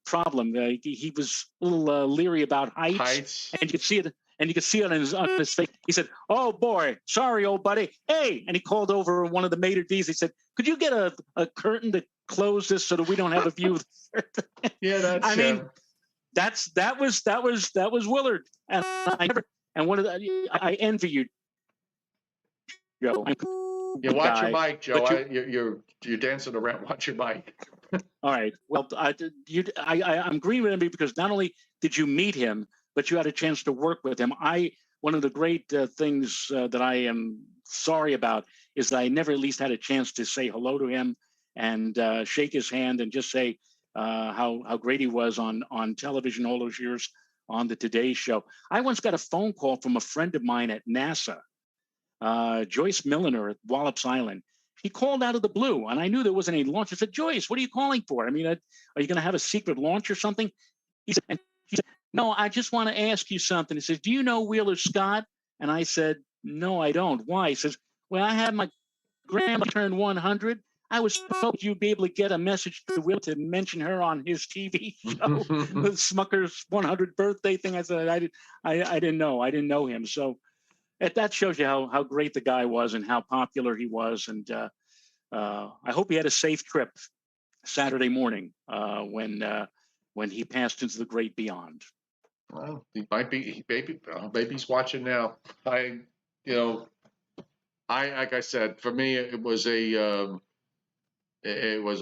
problem. He was a little leery about heights, and you could see it. And you could see it on his face. He said, "Oh boy, sorry, old buddy. Hey!" And he called over one of the maitre d's. He said, "Could you get a curtain to close this so that we don't have a view?" Yeah, that's. I mean, that was Willard, and I envy you, Joe. Yeah, watch your mic, Joe. You're dancing around. Watch your mic. All right. Well, I'm agreeing with him because not only did you meet him, but you had a chance to work with him. One of the great things that I am sorry about is that I never at least had a chance to say hello to him and shake his hand and just say how great he was on television all those years on the Today Show. I once got a phone call from a friend of mine at NASA, Joyce Milliner at Wallops Island. He called out of the blue, and I knew there wasn't any launch. I said, "Joyce, what are you calling for? I mean, are you going to have a secret launch or something?" She said, "No, I just want to ask you something." He says, "Do you know Willard Scott?" And I said, "No, I don't." "Why?" He says, "Well, I had my grandma turn 100. I was hoping you'd be able to get a message to Will to mention her on his TV show, the Smucker's 100th birthday thing." I said, I didn't know. I didn't know him. So that shows you how great the guy was and how popular he was. And I hope he had a safe trip Saturday morning when he passed into the great beyond. Well, he might be. Maybe he's watching now. Like I said, for me, it was a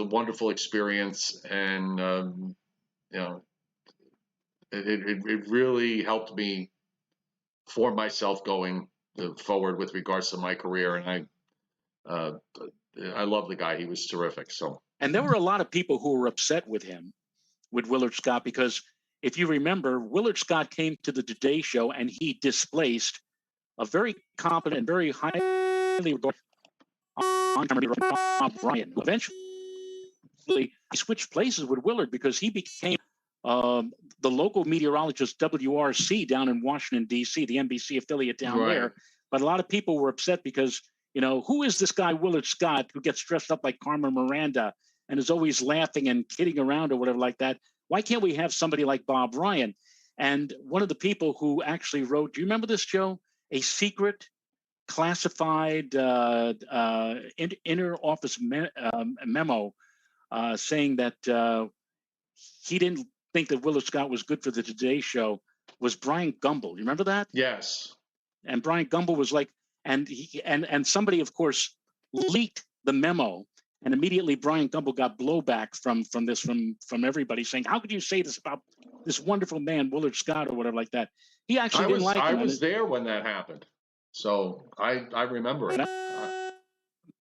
wonderful experience, and it really helped me form myself going forward with regards to my career. And I love the guy. He was terrific. So. And there were a lot of people who were upset with him, with Willard Scott, because if you remember, Willard Scott came to the Today Show and he displaced a very competent, very high on Bob Ryan. Eventually, he switched places with Willard because he became the local meteorologist WRC down in Washington, D.C., the NBC affiliate down there. But a lot of people were upset because, you know, who is this guy, Willard Scott, who gets dressed up like Carmen Miranda and is always laughing and kidding around or whatever like that? Why can't we have somebody like Bob Ryan? And one of the people who actually wrote, do you remember this, Joe? A secret classified inner office memo saying that he didn't think that Willard Scott was good for the Today Show was Brian Gumbel. You remember that? Yes. And Brian Gumbel was like, and somebody, of course, leaked the memo, and immediately Brian Gumbel got blowback from everybody saying, "How could you say this about this wonderful man, Willard Scott, or whatever like that?" He actually didn't like it. I was there when that happened, so I remember it.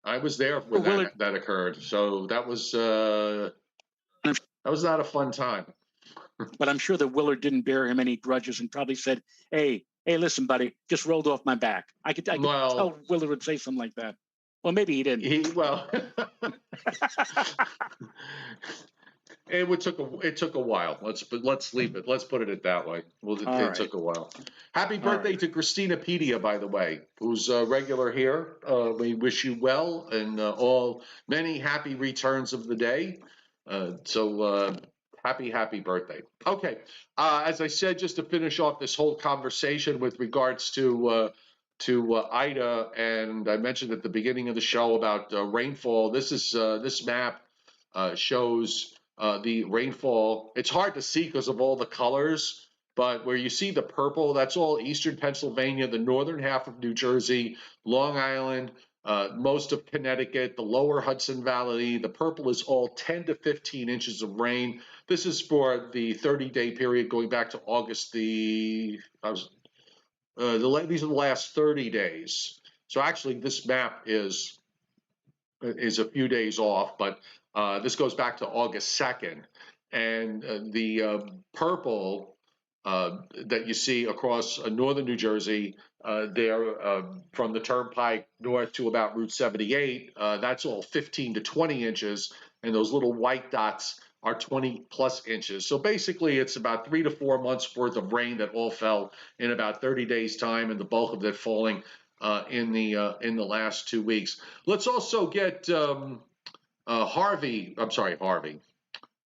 I was there when that occurred, so that was not a fun time. But I'm sure that Willard didn't bear him any grudges and probably said, hey, listen, buddy, just rolled off my back. I could tell Willard would say something like that. Well, maybe he didn't. It took a while. Let's leave it. Let's put it that way. It took a while. Happy birthday to Christina Pedia, by the way, who's a regular here. We wish you well and many happy returns of the day. Happy birthday. Okay. As I said, just to finish off this whole conversation with regards to Ida, and I mentioned at the beginning of the show about rainfall. This map shows the rainfall. It's hard to see because of all the colors, but where you see the purple, that's all eastern Pennsylvania, the northern half of New Jersey, Long Island, most of Connecticut, the lower Hudson Valley. The purple is all 10 to 15 inches of rain. This is for the 30-day period going back to August. These are the last 30 days. So actually, this map is a few days off, but this goes back to August 2nd. And the purple that you see across northern New Jersey, there from the Turnpike north to about Route 78, that's all 15 to 20 inches, and those little white dots are 20 plus inches. So basically, it's about 3 to 4 months worth of rain that all fell in about 30 days' time, and the bulk of it falling in the last 2 weeks. Let's also get Harvey. I'm sorry, Harvey.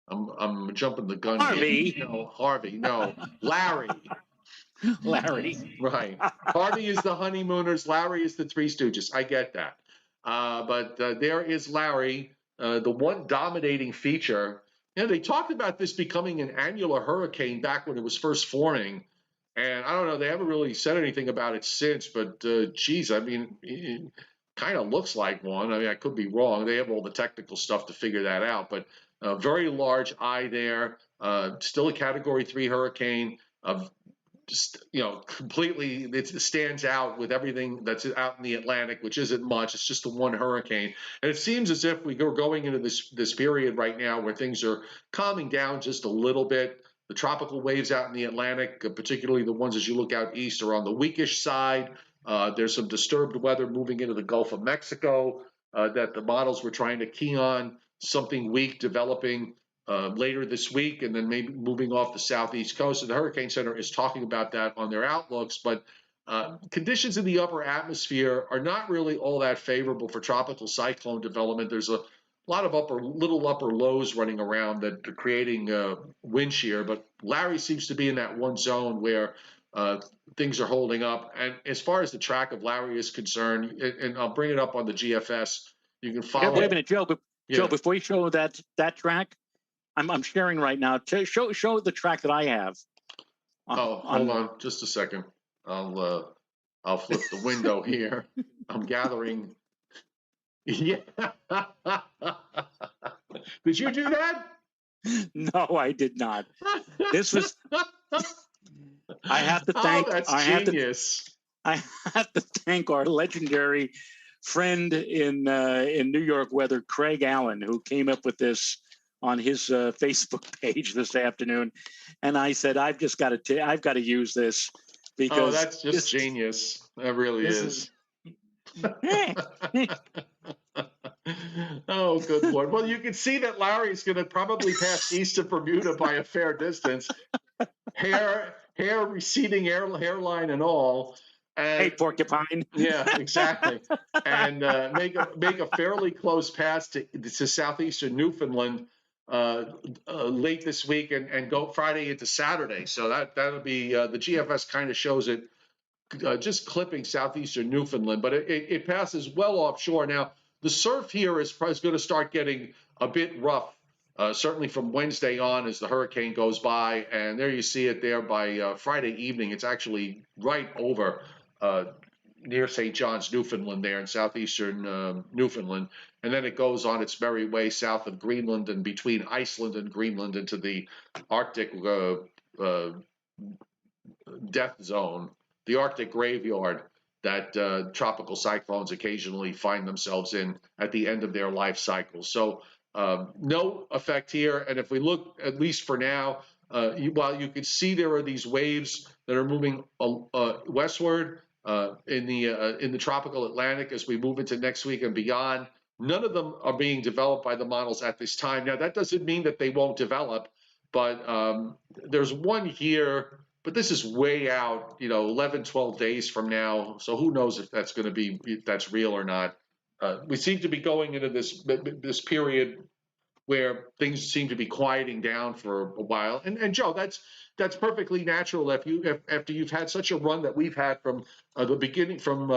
I'm jumping the gun. Harvey. Here. No, Harvey. No, Larry. Larry. Right. Harvey is the Honeymooners. Larry is the Three Stooges. I get that. But there is Larry, the one dominating feature. You know, they talked about this becoming an annular hurricane back when it was first forming. And I don't know, they haven't really said anything about it since. But, geez, I mean, it kind of looks like one. I mean, I could be wrong. They have all the technical stuff to figure that out. But a very large eye there. Still a Category 3 hurricane. Just, you know, completely, it stands out with everything that's out in the Atlantic, which isn't much. It's just the one hurricane. And it seems as if we're going into this period right now where things are calming down just a little bit. The tropical waves out in the Atlantic, particularly the ones as you look out east, are on the weakish side. There's some disturbed weather moving into the Gulf of Mexico that the models were trying to key on. Something weak developing later this week, and then maybe moving off the southeast coast. And the Hurricane Center is talking about that on their outlooks. But conditions in the upper atmosphere are not really all that favorable for tropical cyclone development. There's a lot of little upper lows running around that are creating wind shear. But Larry seems to be in that one zone where things are holding up. And as far as the track of Larry is concerned, and I'll bring it up on the GFS, you can follow. Wait a minute, Joe. Joe, before you show that track, I'm sharing right now. Show the track that I have. Hold on, just a second. I'll flip the window here. I'm gathering. Yeah. Did you do that? No, I did not. This was. I have to thank. That's genius. I have to thank our legendary friend in New York weather, Craig Allen, who came up with this on his Facebook page this afternoon, and I said, I've got to use this because that's just genius. That really is. Oh, good Lord. Well, you can see that Larry's going to probably pass east of Bermuda by a fair distance. Hair receding hairline and all. Hey, And porcupine. yeah, exactly. And make a fairly close pass to southeastern Newfoundland late this week and go Friday into Saturday. So that'll be the GFS kind of shows it just clipping southeastern Newfoundland, but it passes well offshore. Now, the surf here is going to start getting a bit rough, certainly from Wednesday on as the hurricane goes by. And there you see it there by Friday evening. It's actually right over near St. John's, Newfoundland, there in southeastern Newfoundland. And then it goes on its merry way south of Greenland and between Iceland and Greenland into the Arctic death zone, the Arctic graveyard that tropical cyclones occasionally find themselves in at the end of their life cycles. So no effect here. And if we look, at least for now, while you can see there are these waves that are moving westward in the tropical Atlantic as we move into next week and beyond, none of them are being developed by the models at this time. Now, that doesn't mean that they won't develop, but there's one here, but this is way out, 11, 12 days from now. So who knows if that's going to be, if that's real or not. We seem to be going into this period where things seem to be quieting down for a while. And Joe, that's perfectly natural if after you've had such a run that we've had from the beginning, from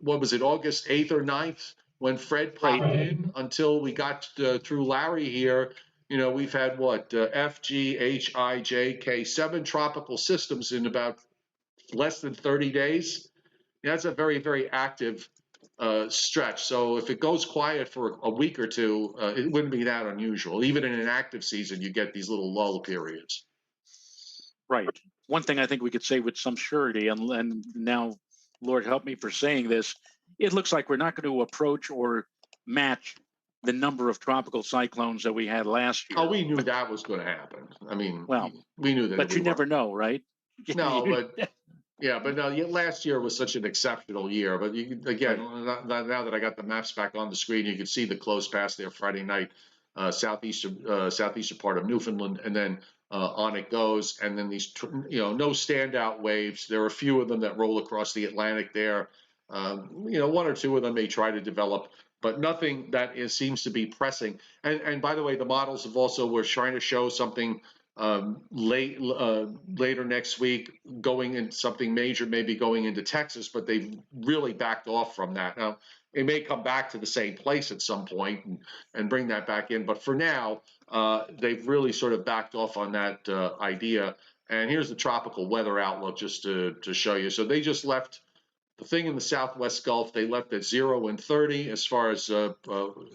what was it, August 8th or 9th, when Fred popped in until we got through Larry here. We've had what, F, G, H, I, J, K, 7 tropical systems in about less than 30 days. That's a very, very active stretch. So if it goes quiet for a week or two, it wouldn't be that unusual. Even in an active season, you get these little lull periods. Right. One thing I think we could say with some surety, and now, Lord help me for saying this, it looks like we're not going to approach or match the number of tropical cyclones that we had last year. Oh, we knew that was going to happen. I mean, well, we knew that. But you never know, right? No, but yeah, but no, last year was such an exceptional year. But again, right. Now that I got the maps back on the screen, you can see the close pass there Friday night, southeastern part of Newfoundland, and then on it goes. And then these, no standout waves. There are a few of them that roll across the Atlantic there. One or two of them may try to develop, but nothing that seems to be pressing. And by the way, the models have also were trying to show something later next week, going in something major, maybe going into Texas, but they've really backed off from that. Now, it may come back to the same place at some point and bring that back in, but for now, they've really sort of backed off on that idea. And here's the tropical weather outlook just to show you. So they just left the thing in the Southwest Gulf. They left at 0 and 30 as far as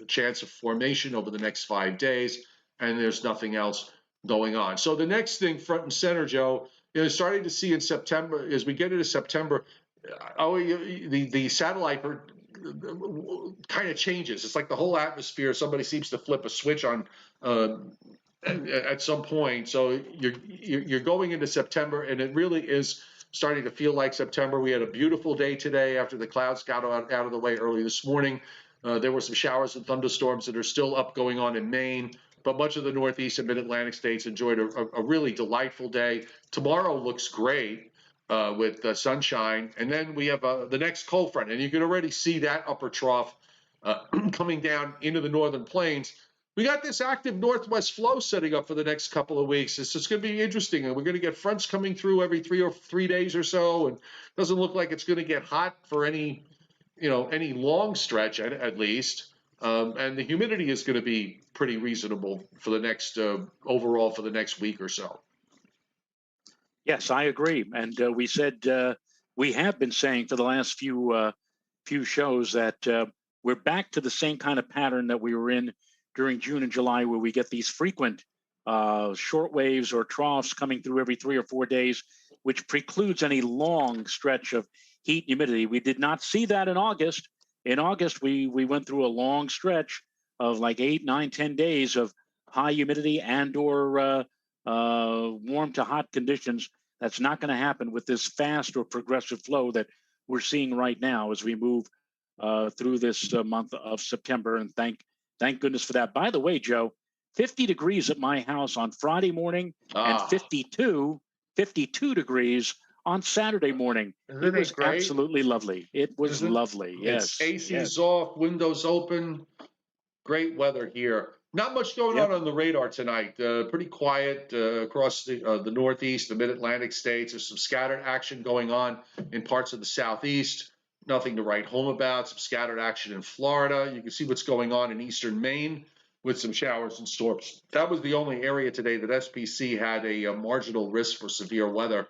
chance of formation over the next 5 days, and there's nothing else going on. So the next thing front and center, Joe, starting to see in September, as we get into September, the satellite kind of changes. It's like the whole atmosphere, somebody seems to flip a switch on at some point. So you're going into September, and it really is starting to feel like September. We had a beautiful day today after the clouds got out of the way early this morning. There were some showers and thunderstorms that are still up going on in Maine, but much of the Northeast and Mid-Atlantic states enjoyed a really delightful day. Tomorrow looks great with sunshine. And then we have the next cold front, and you can already see that upper trough coming down into the northern plains. We got this active northwest flow setting up for the next couple of weeks. It's going to be interesting, and we're going to get fronts coming through every 3 days or so, and it doesn't look like it's going to get hot for any long stretch at least. And the humidity is going to be pretty reasonable for the next overall for the next week or so. Yes, I agree. And we said we have been saying for the last few shows that we're back to the same kind of pattern that we were in during June and July, where we get these frequent short waves or troughs coming through every 3 or 4 days, which precludes any long stretch of heat and humidity. We did not see that in August. In August, we went through a long stretch of like 8, 9, 10 days of high humidity and or warm to hot conditions. That's not going to happen with this fast or progressive flow that we're seeing right now as we move through this month of September, and thank goodness for that. By the way, Joe, 50 degrees at my house on Friday morning, and 52 degrees on Saturday morning. It was absolutely lovely. It was lovely. Yes. It's AC's yes. off, windows open. Great weather here. Not much going on the radar tonight. Pretty quiet across the Northeast, the Mid-Atlantic states. There's some scattered action going on in parts of the Southeast. Nothing to write home about. Some scattered action in Florida. You can see what's going on in eastern Maine with some showers and storms. That was the only area today that SPC had a marginal risk for severe weather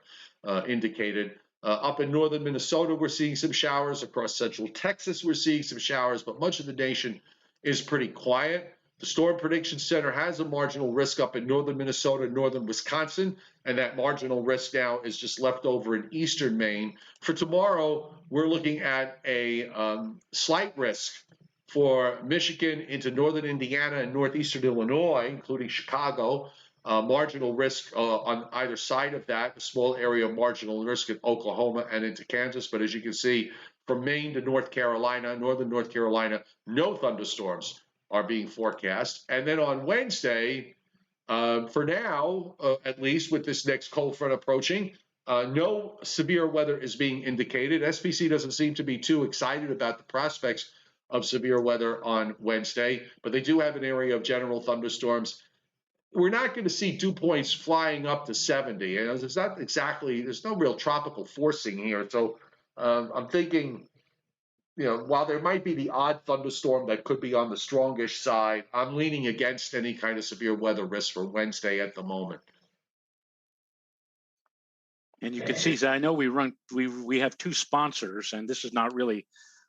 indicated. Up in northern Minnesota, we're seeing some showers. Across central Texas, we're seeing some showers, but much of the nation is pretty quiet. The Storm Prediction Center has a marginal risk up in northern Minnesota and northern Wisconsin, and that marginal risk now is just left over in eastern Maine. For tomorrow, we're looking at a slight risk for Michigan into northern Indiana and northeastern Illinois, including Chicago. Marginal risk on either side of that, a small area of marginal risk in Oklahoma and into Kansas. But as you can see, from Maine to North Carolina, northern North Carolina, no thunderstorms are being forecast. And then on Wednesday, for now, at least with this next cold front approaching, no severe weather is being indicated. SPC doesn't seem to be too excited about the prospects of severe weather on Wednesday, but they do have an area of general thunderstorms. We're not going to see dew points flying up to 70. And it's not exactly, there's no real tropical forcing here. So I'm thinking, while there might be the odd thunderstorm that could be on the strongish side, I'm leaning against any kind of severe weather risk for Wednesday at the moment. And you can see, I know we have two sponsors, and this is not really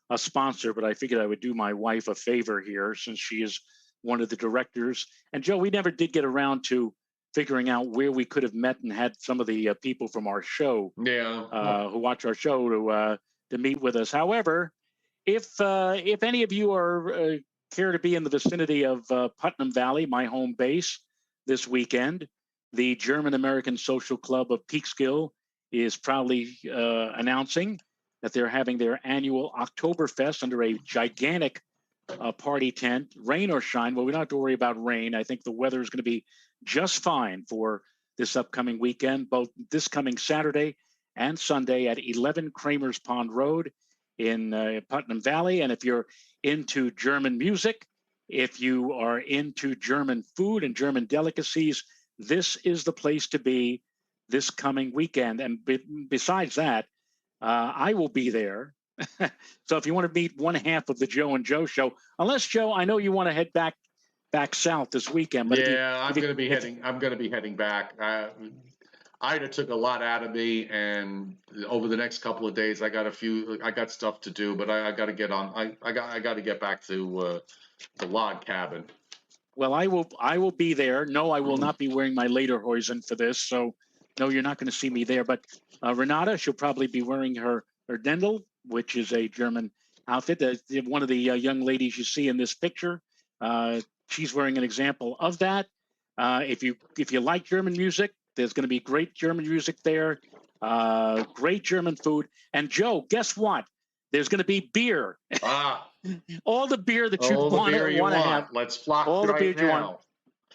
a sponsor, but I figured I would do my wife a favor here since she is one of the directors. And Joe, we never did get around to figuring out where we could have met and had some of the people from our show, who watch our show, to meet with us. However, if any of you are care to be in the vicinity of Putnam Valley, my home base, this weekend, the German American Social Club of Peekskill is proudly announcing that they're having their annual Oktoberfest under a gigantic party tent, rain or shine. Well, we don't have to worry about rain. I think the weather is going to be just fine for this upcoming weekend, both this coming Saturday and Sunday at 11 Kramer's Pond Road in Putnam Valley. And if you're into German music, if you are into German food and German delicacies, this is the place to be this coming weekend. And besides that, I will be there. So if you want to meet one half of the Joe and Joe show, unless Joe, I know you want to head back south this weekend. But I'm going to be heading back. Ida took a lot out of me, and over the next couple of days, I got stuff to do, but I got to get on. I got to get back to the log cabin. Well, I will be there. No, I will not be wearing my lederhosen for this. So no, you're not going to see me there. But Renata, she'll probably be wearing her Dendel, which is a German outfit. One of the young ladies you see in this picture, she's wearing an example of that. If you like German music, there's going to be great German music there, great German food. And Joe, guess what? There's going to be beer. All the beer that you want to have. Let's flock all the beer now. You want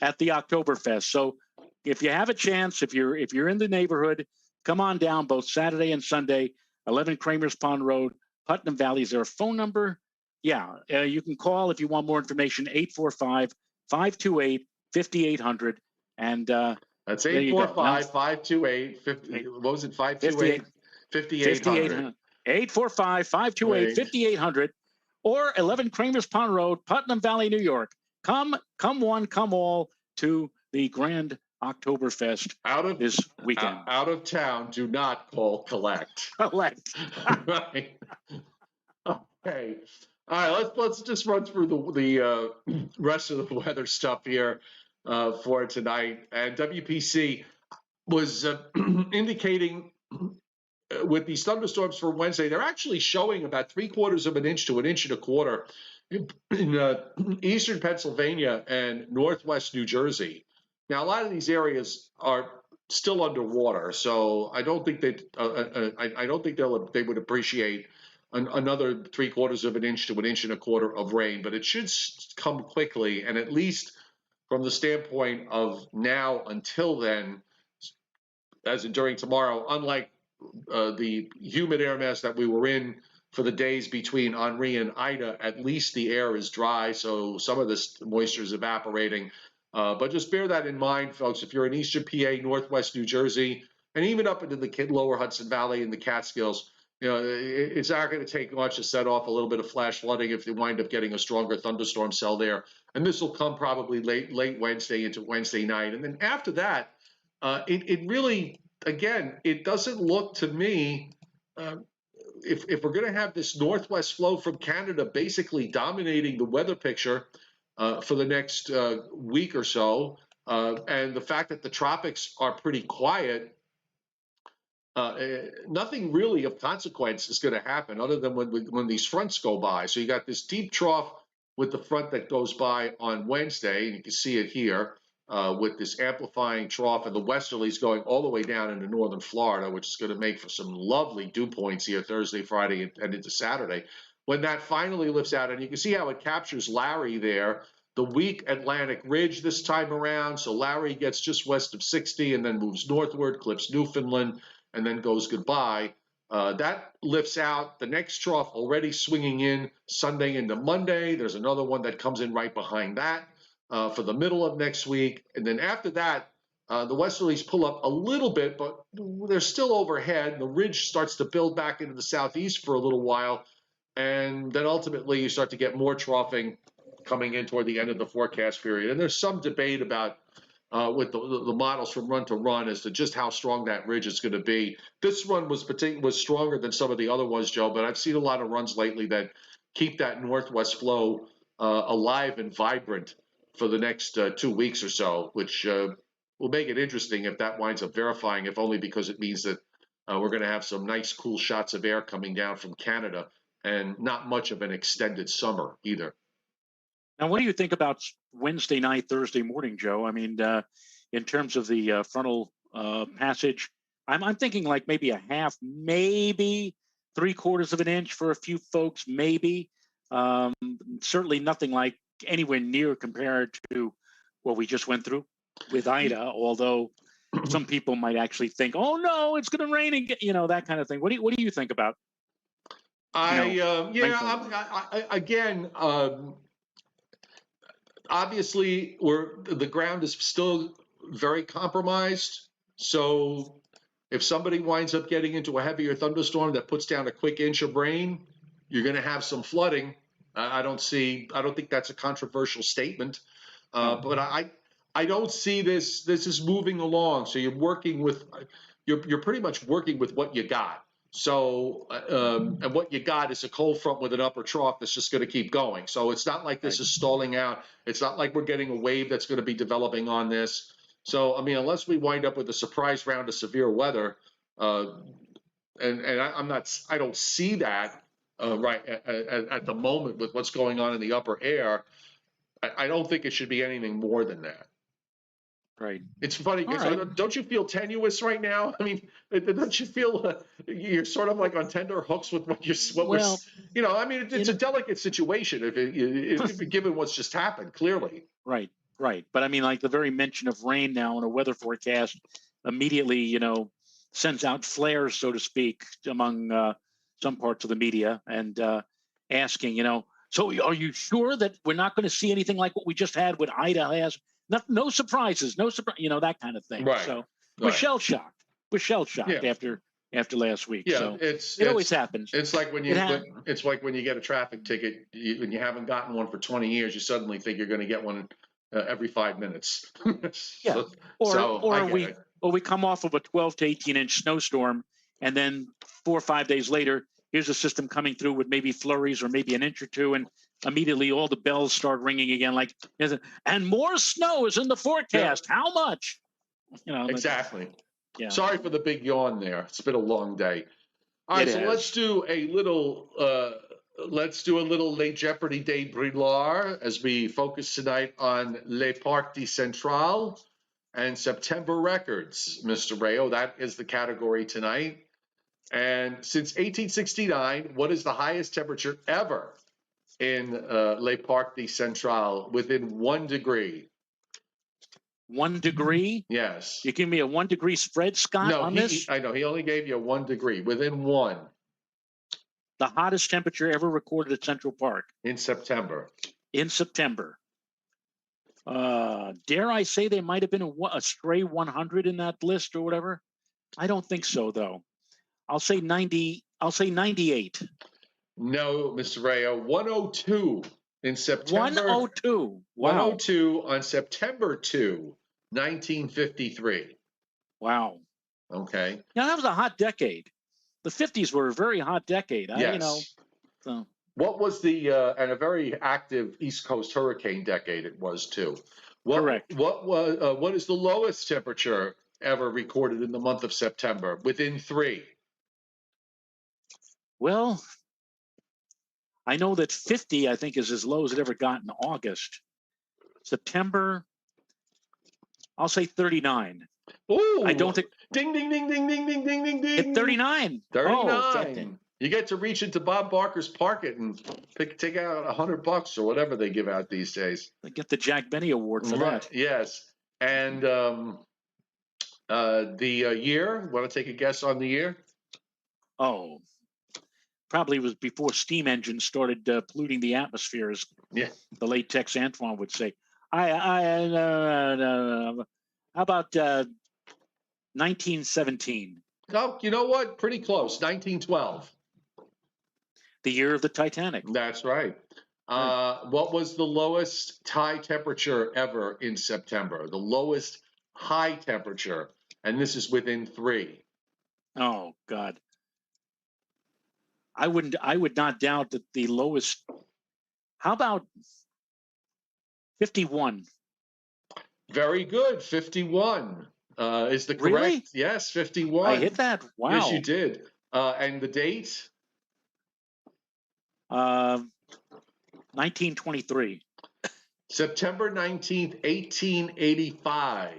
at the Oktoberfest. So if you have a chance, if you're in the neighborhood, come on down both Saturday and Sunday. 11 Kramer's Pond Road, Putnam Valley. Is there a phone number? Yeah, you can call if you want more information, 845-528-5800. And that's 845-528-50. What was it? 528-5800. 845-528-5800 or 11 Kramer's Pond Road, Putnam Valley, New York. Come one, come all to the Grand Oktoberfest this weekend. Out of town, do not call collect. Collect. Right. Okay. All right. Let's just run through the rest of the weather stuff here for tonight. And WPC was indicating with these thunderstorms for Wednesday, they're actually showing about 3/4 of an inch to an inch and a quarter in eastern Pennsylvania and northwest New Jersey. Now, a lot of these areas are still underwater, so I don't think they would appreciate another 3/4 of an inch to 1.25 inches of rain, but it should come quickly. And at least from the standpoint of now until then, as in during tomorrow, unlike the humid air mass that we were in for the days between Henri and Ida, at least the air is dry, so some of this moisture is evaporating. But just bear that in mind, folks. If you're in Eastern PA, Northwest New Jersey, and even up into the lower Hudson Valley and the Catskills, it's not going to take much to set off a little bit of flash flooding if they wind up getting a stronger thunderstorm cell there. And this will come probably late Wednesday into Wednesday night. And then after that, it really, again, it doesn't look to me, if we're going to have this northwest flow from Canada basically dominating the weather picture for the next week or so, and the fact that the tropics are pretty quiet, nothing really of consequence is going to happen other than when these fronts go by. So you got this deep trough with the front that goes by on Wednesday, and you can see it here with this amplifying trough, and the westerlies going all the way down into northern Florida, which is going to make for some lovely dew points here Thursday, Friday, and into Saturday. When that finally lifts out, and you can see how it captures Larry there, the weak Atlantic ridge this time around. So Larry gets just west of 60 and then moves northward, clips Newfoundland, and then goes goodbye. That lifts out. The next trough already swinging in Sunday into Monday. There's another one that comes in right behind that for the middle of next week. And then after that, the westerlies pull up a little bit, but they're still overhead. The ridge starts to build back into the southeast for a little while. And then ultimately you start to get more troughing coming in toward the end of the forecast period. And there's some debate about with the models from run to run as to just how strong that ridge is going to be. This one was stronger than some of the other ones, Joe, but I've seen a lot of runs lately that keep that northwest flow alive and vibrant for the next 2 weeks or so, which will make it interesting if that winds up verifying, if only because it means that we're going to have some nice cool shots of air coming down from Canada and not much of an extended summer either. Now, what do you think about Wednesday night, Thursday morning, Joe? I mean, in terms of the frontal passage, I'm thinking like maybe a half, maybe 3/4 of an inch for a few folks, maybe. Certainly nothing like anywhere near compared to what we just went through with Ida, although some people might actually think, oh, no, it's going to rain again, that kind of thing. What do you think about? Again, obviously, the ground is still very compromised. So if somebody winds up getting into a heavier thunderstorm that puts down a quick inch of rain, you're going to have some flooding. I don't think that's a controversial statement. But I don't see this. This is moving along. So you're pretty much working with what you got. So, and what you got is a cold front with an upper trough that's just going to keep going. So it's not like this is stalling out. It's not like we're getting a wave that's going to be developing on this. So, I mean, unless we wind up with a surprise round of severe weather, I don't see that right at the moment with what's going on in the upper air. I don't think it should be anything more than that. Right. It's funny. Don't you feel tenuous right now? I mean, don't you feel you're sort of like on tender hooks with it's a delicate situation if given what's just happened, clearly. Right. But I mean, like the very mention of rain now in a weather forecast immediately, sends out flares, so to speak, among some parts of the media and asking, so are you sure that we're not going to see anything like what we just had with Ida has? No surprises, that kind of thing. Right. So we're shell shocked. After last week. Yeah, so it always happens. It's like when you get a traffic ticket and you haven't gotten one for 20 years, you suddenly think you're going to get one every 5 minutes. Yeah. Or we come off of a 12 to 18 inch snowstorm, and then 4 or 5 days later, here's a system coming through with maybe flurries or maybe an inch or two, and immediately all the bells start ringing again, like, and more snow is in the forecast. Yeah. How much? Exactly. Yeah. Sorry for the big yawn there. It's been a long day. All right, so let's do a little late Jeopardy day brûlard as we focus tonight on Les Parties Centrales and Spetember records. Mr. Rayo, that is the category tonight. And since 1869, what is the highest temperature ever in Le Parc de Central within 1 degree? 1 degree? Yes. You give me a 1 degree spread, Scott, No, on this? I know. He only gave you 1 degree, within 1. The hottest temperature ever recorded at Central Park. In September. In September. Dare I say there might have been a stray 100 in that list or whatever? I don't think so, though. I'll say 90. I'll say 98. No, Mr. Rayo, 102 in September. 102. Wow. 102 on September 2, 1953. Wow. Okay. Now, that was a hot decade. The 50s were a very hot decade. Yes. So. What was the and a very active East Coast hurricane decade it was too. Correct. What is the lowest temperature ever recorded in the month of September? Within 3. Well, I know that 50, I think, is as low as it ever got in August. September, I'll say 39. Ooh! I don't think. Ding, ding, ding, ding, ding, ding, ding, ding, ding. Hit 39. 39. You get to reach into Bob Barker's pocket and take out $100 or whatever they give out these days. They get the Jack Benny Award for that. Yes. And the year, want to take a guess on the year? Oh, probably was before steam engines started polluting the atmosphere, as the late Tex Antoine would say. How about 1917? Oh, you know what? Pretty close. 1912. The year of the Titanic. That's right. What was the lowest high temperature ever in September? The lowest high temperature, and this is within 3. Oh God. I would not doubt that the lowest. How about 51? Very good. 51 is the correct. Really? Yes, 51. I hit that. Wow. Yes, you did. And the date? 1923. September 19th, 1885.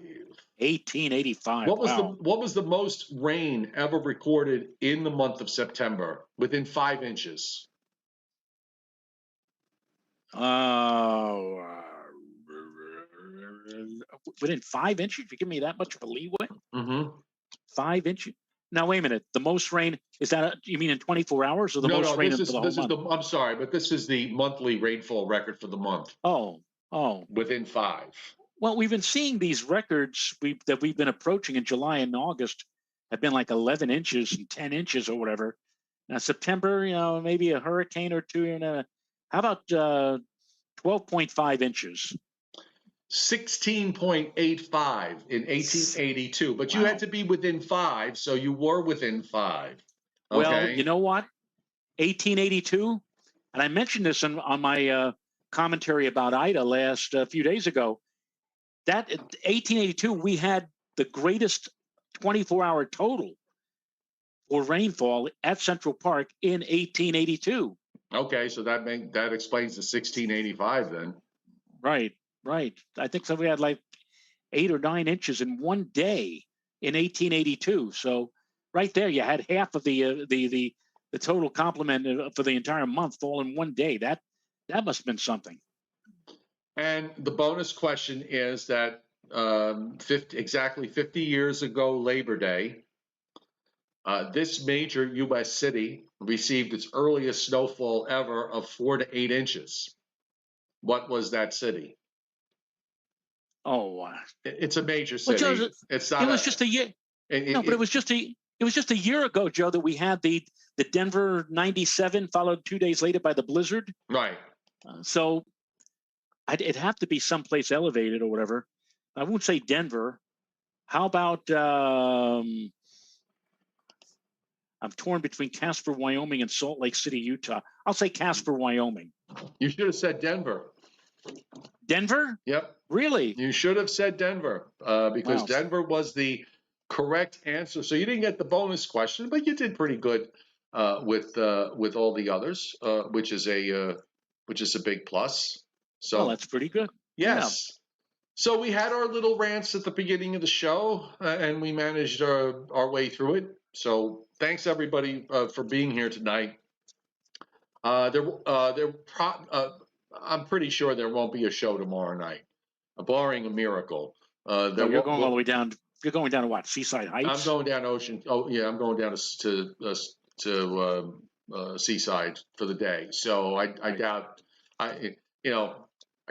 1885. What was the most rain ever recorded in the month of September within 5 inches? Within 5 inches? You give me that much of a leeway? Mm-hmm. 5 inches. Now wait a minute. The most rain is that? You mean in 24 hours, or the most rain for the whole month? I'm sorry, but this is the monthly rainfall record for the month. Oh. Within 5. Well, we've been seeing these records that we've been approaching in July and August have been like 11 inches and 10 inches or whatever. Now September, maybe a hurricane or two. How about 12.5 inches? 16.85 in 1882, but you had to be within 5, so you were within 5. Okay. Well, you know what? 1882, and I mentioned this on my commentary about Ida last few days ago. That 1882, we had the greatest 24-hour total for rainfall at Central Park in 1882. Okay, so that explains the 1685 then. Right. I think so. We had like 8 or 9 inches in one day in 1882. So right there, you had half of the total complement for the entire month all in one day. That must have been something. And the bonus question is that exactly 50 years ago, Labor Day, this major U.S. city received its earliest snowfall ever of 4 to 8 inches. What was that city? Oh, it's a major city. Well, Joe, it's not. It was just a year. But it was just a year ago, Joe, that we had the Denver 97, followed 2 days later by the blizzard. Right. So it'd have to be someplace elevated or whatever. I won't say Denver. How about I'm torn between Casper, Wyoming, and Salt Lake City, Utah. I'll say Casper, Wyoming. You should have said Denver. Denver? Yep. Really? You should have said Denver because Denver was the correct answer. So you didn't get the bonus question, but you did pretty good with all the others, which is a big plus. So well, that's pretty good. Yes. Yeah. So we had our little rants at the beginning of the show, and we managed our way through it. So thanks everybody for being here tonight. I'm pretty sure there won't be a show tomorrow night, barring a miracle. No, you're going all the way down. You're going down to what? Seaside Heights? I'm going down Ocean. Oh yeah, I'm going down to Seaside for the day. So I doubt. I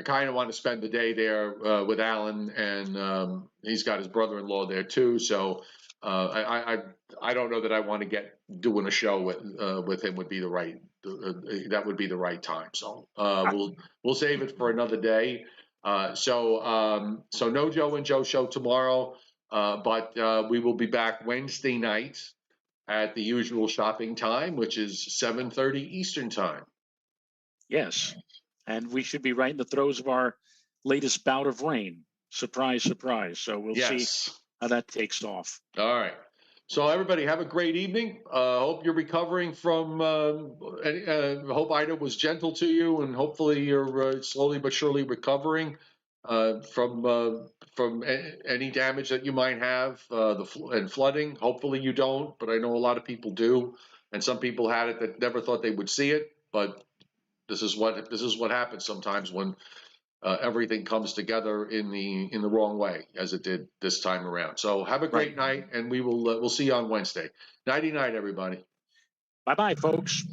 kind of want to spend the day there with Alan, and he's got his brother-in-law there too. So I don't know that I want to get doing a show with him would be the right that would be the right time. So we'll save it for another day. So no Joe and Joe show tomorrow. But we will be back Wednesday night at the usual shopping time, which is 7:30 Eastern time. Yes, and we should be right in the throes of our latest bout of rain. Surprise, surprise. So we'll see how that takes off. All right. So everybody have a great evening. Hope you're recovering from. Hope Ida was gentle to you, and hopefully you're slowly but surely recovering from any damage that you might have, and flooding. Hopefully you don't, but I know a lot of people do, and some people had it that never thought they would see it. But this is what happens sometimes when everything comes together in the wrong way, as it did this time around. So have a great night, and we'll see you on Wednesday. Nighty night, everybody. Bye bye, folks.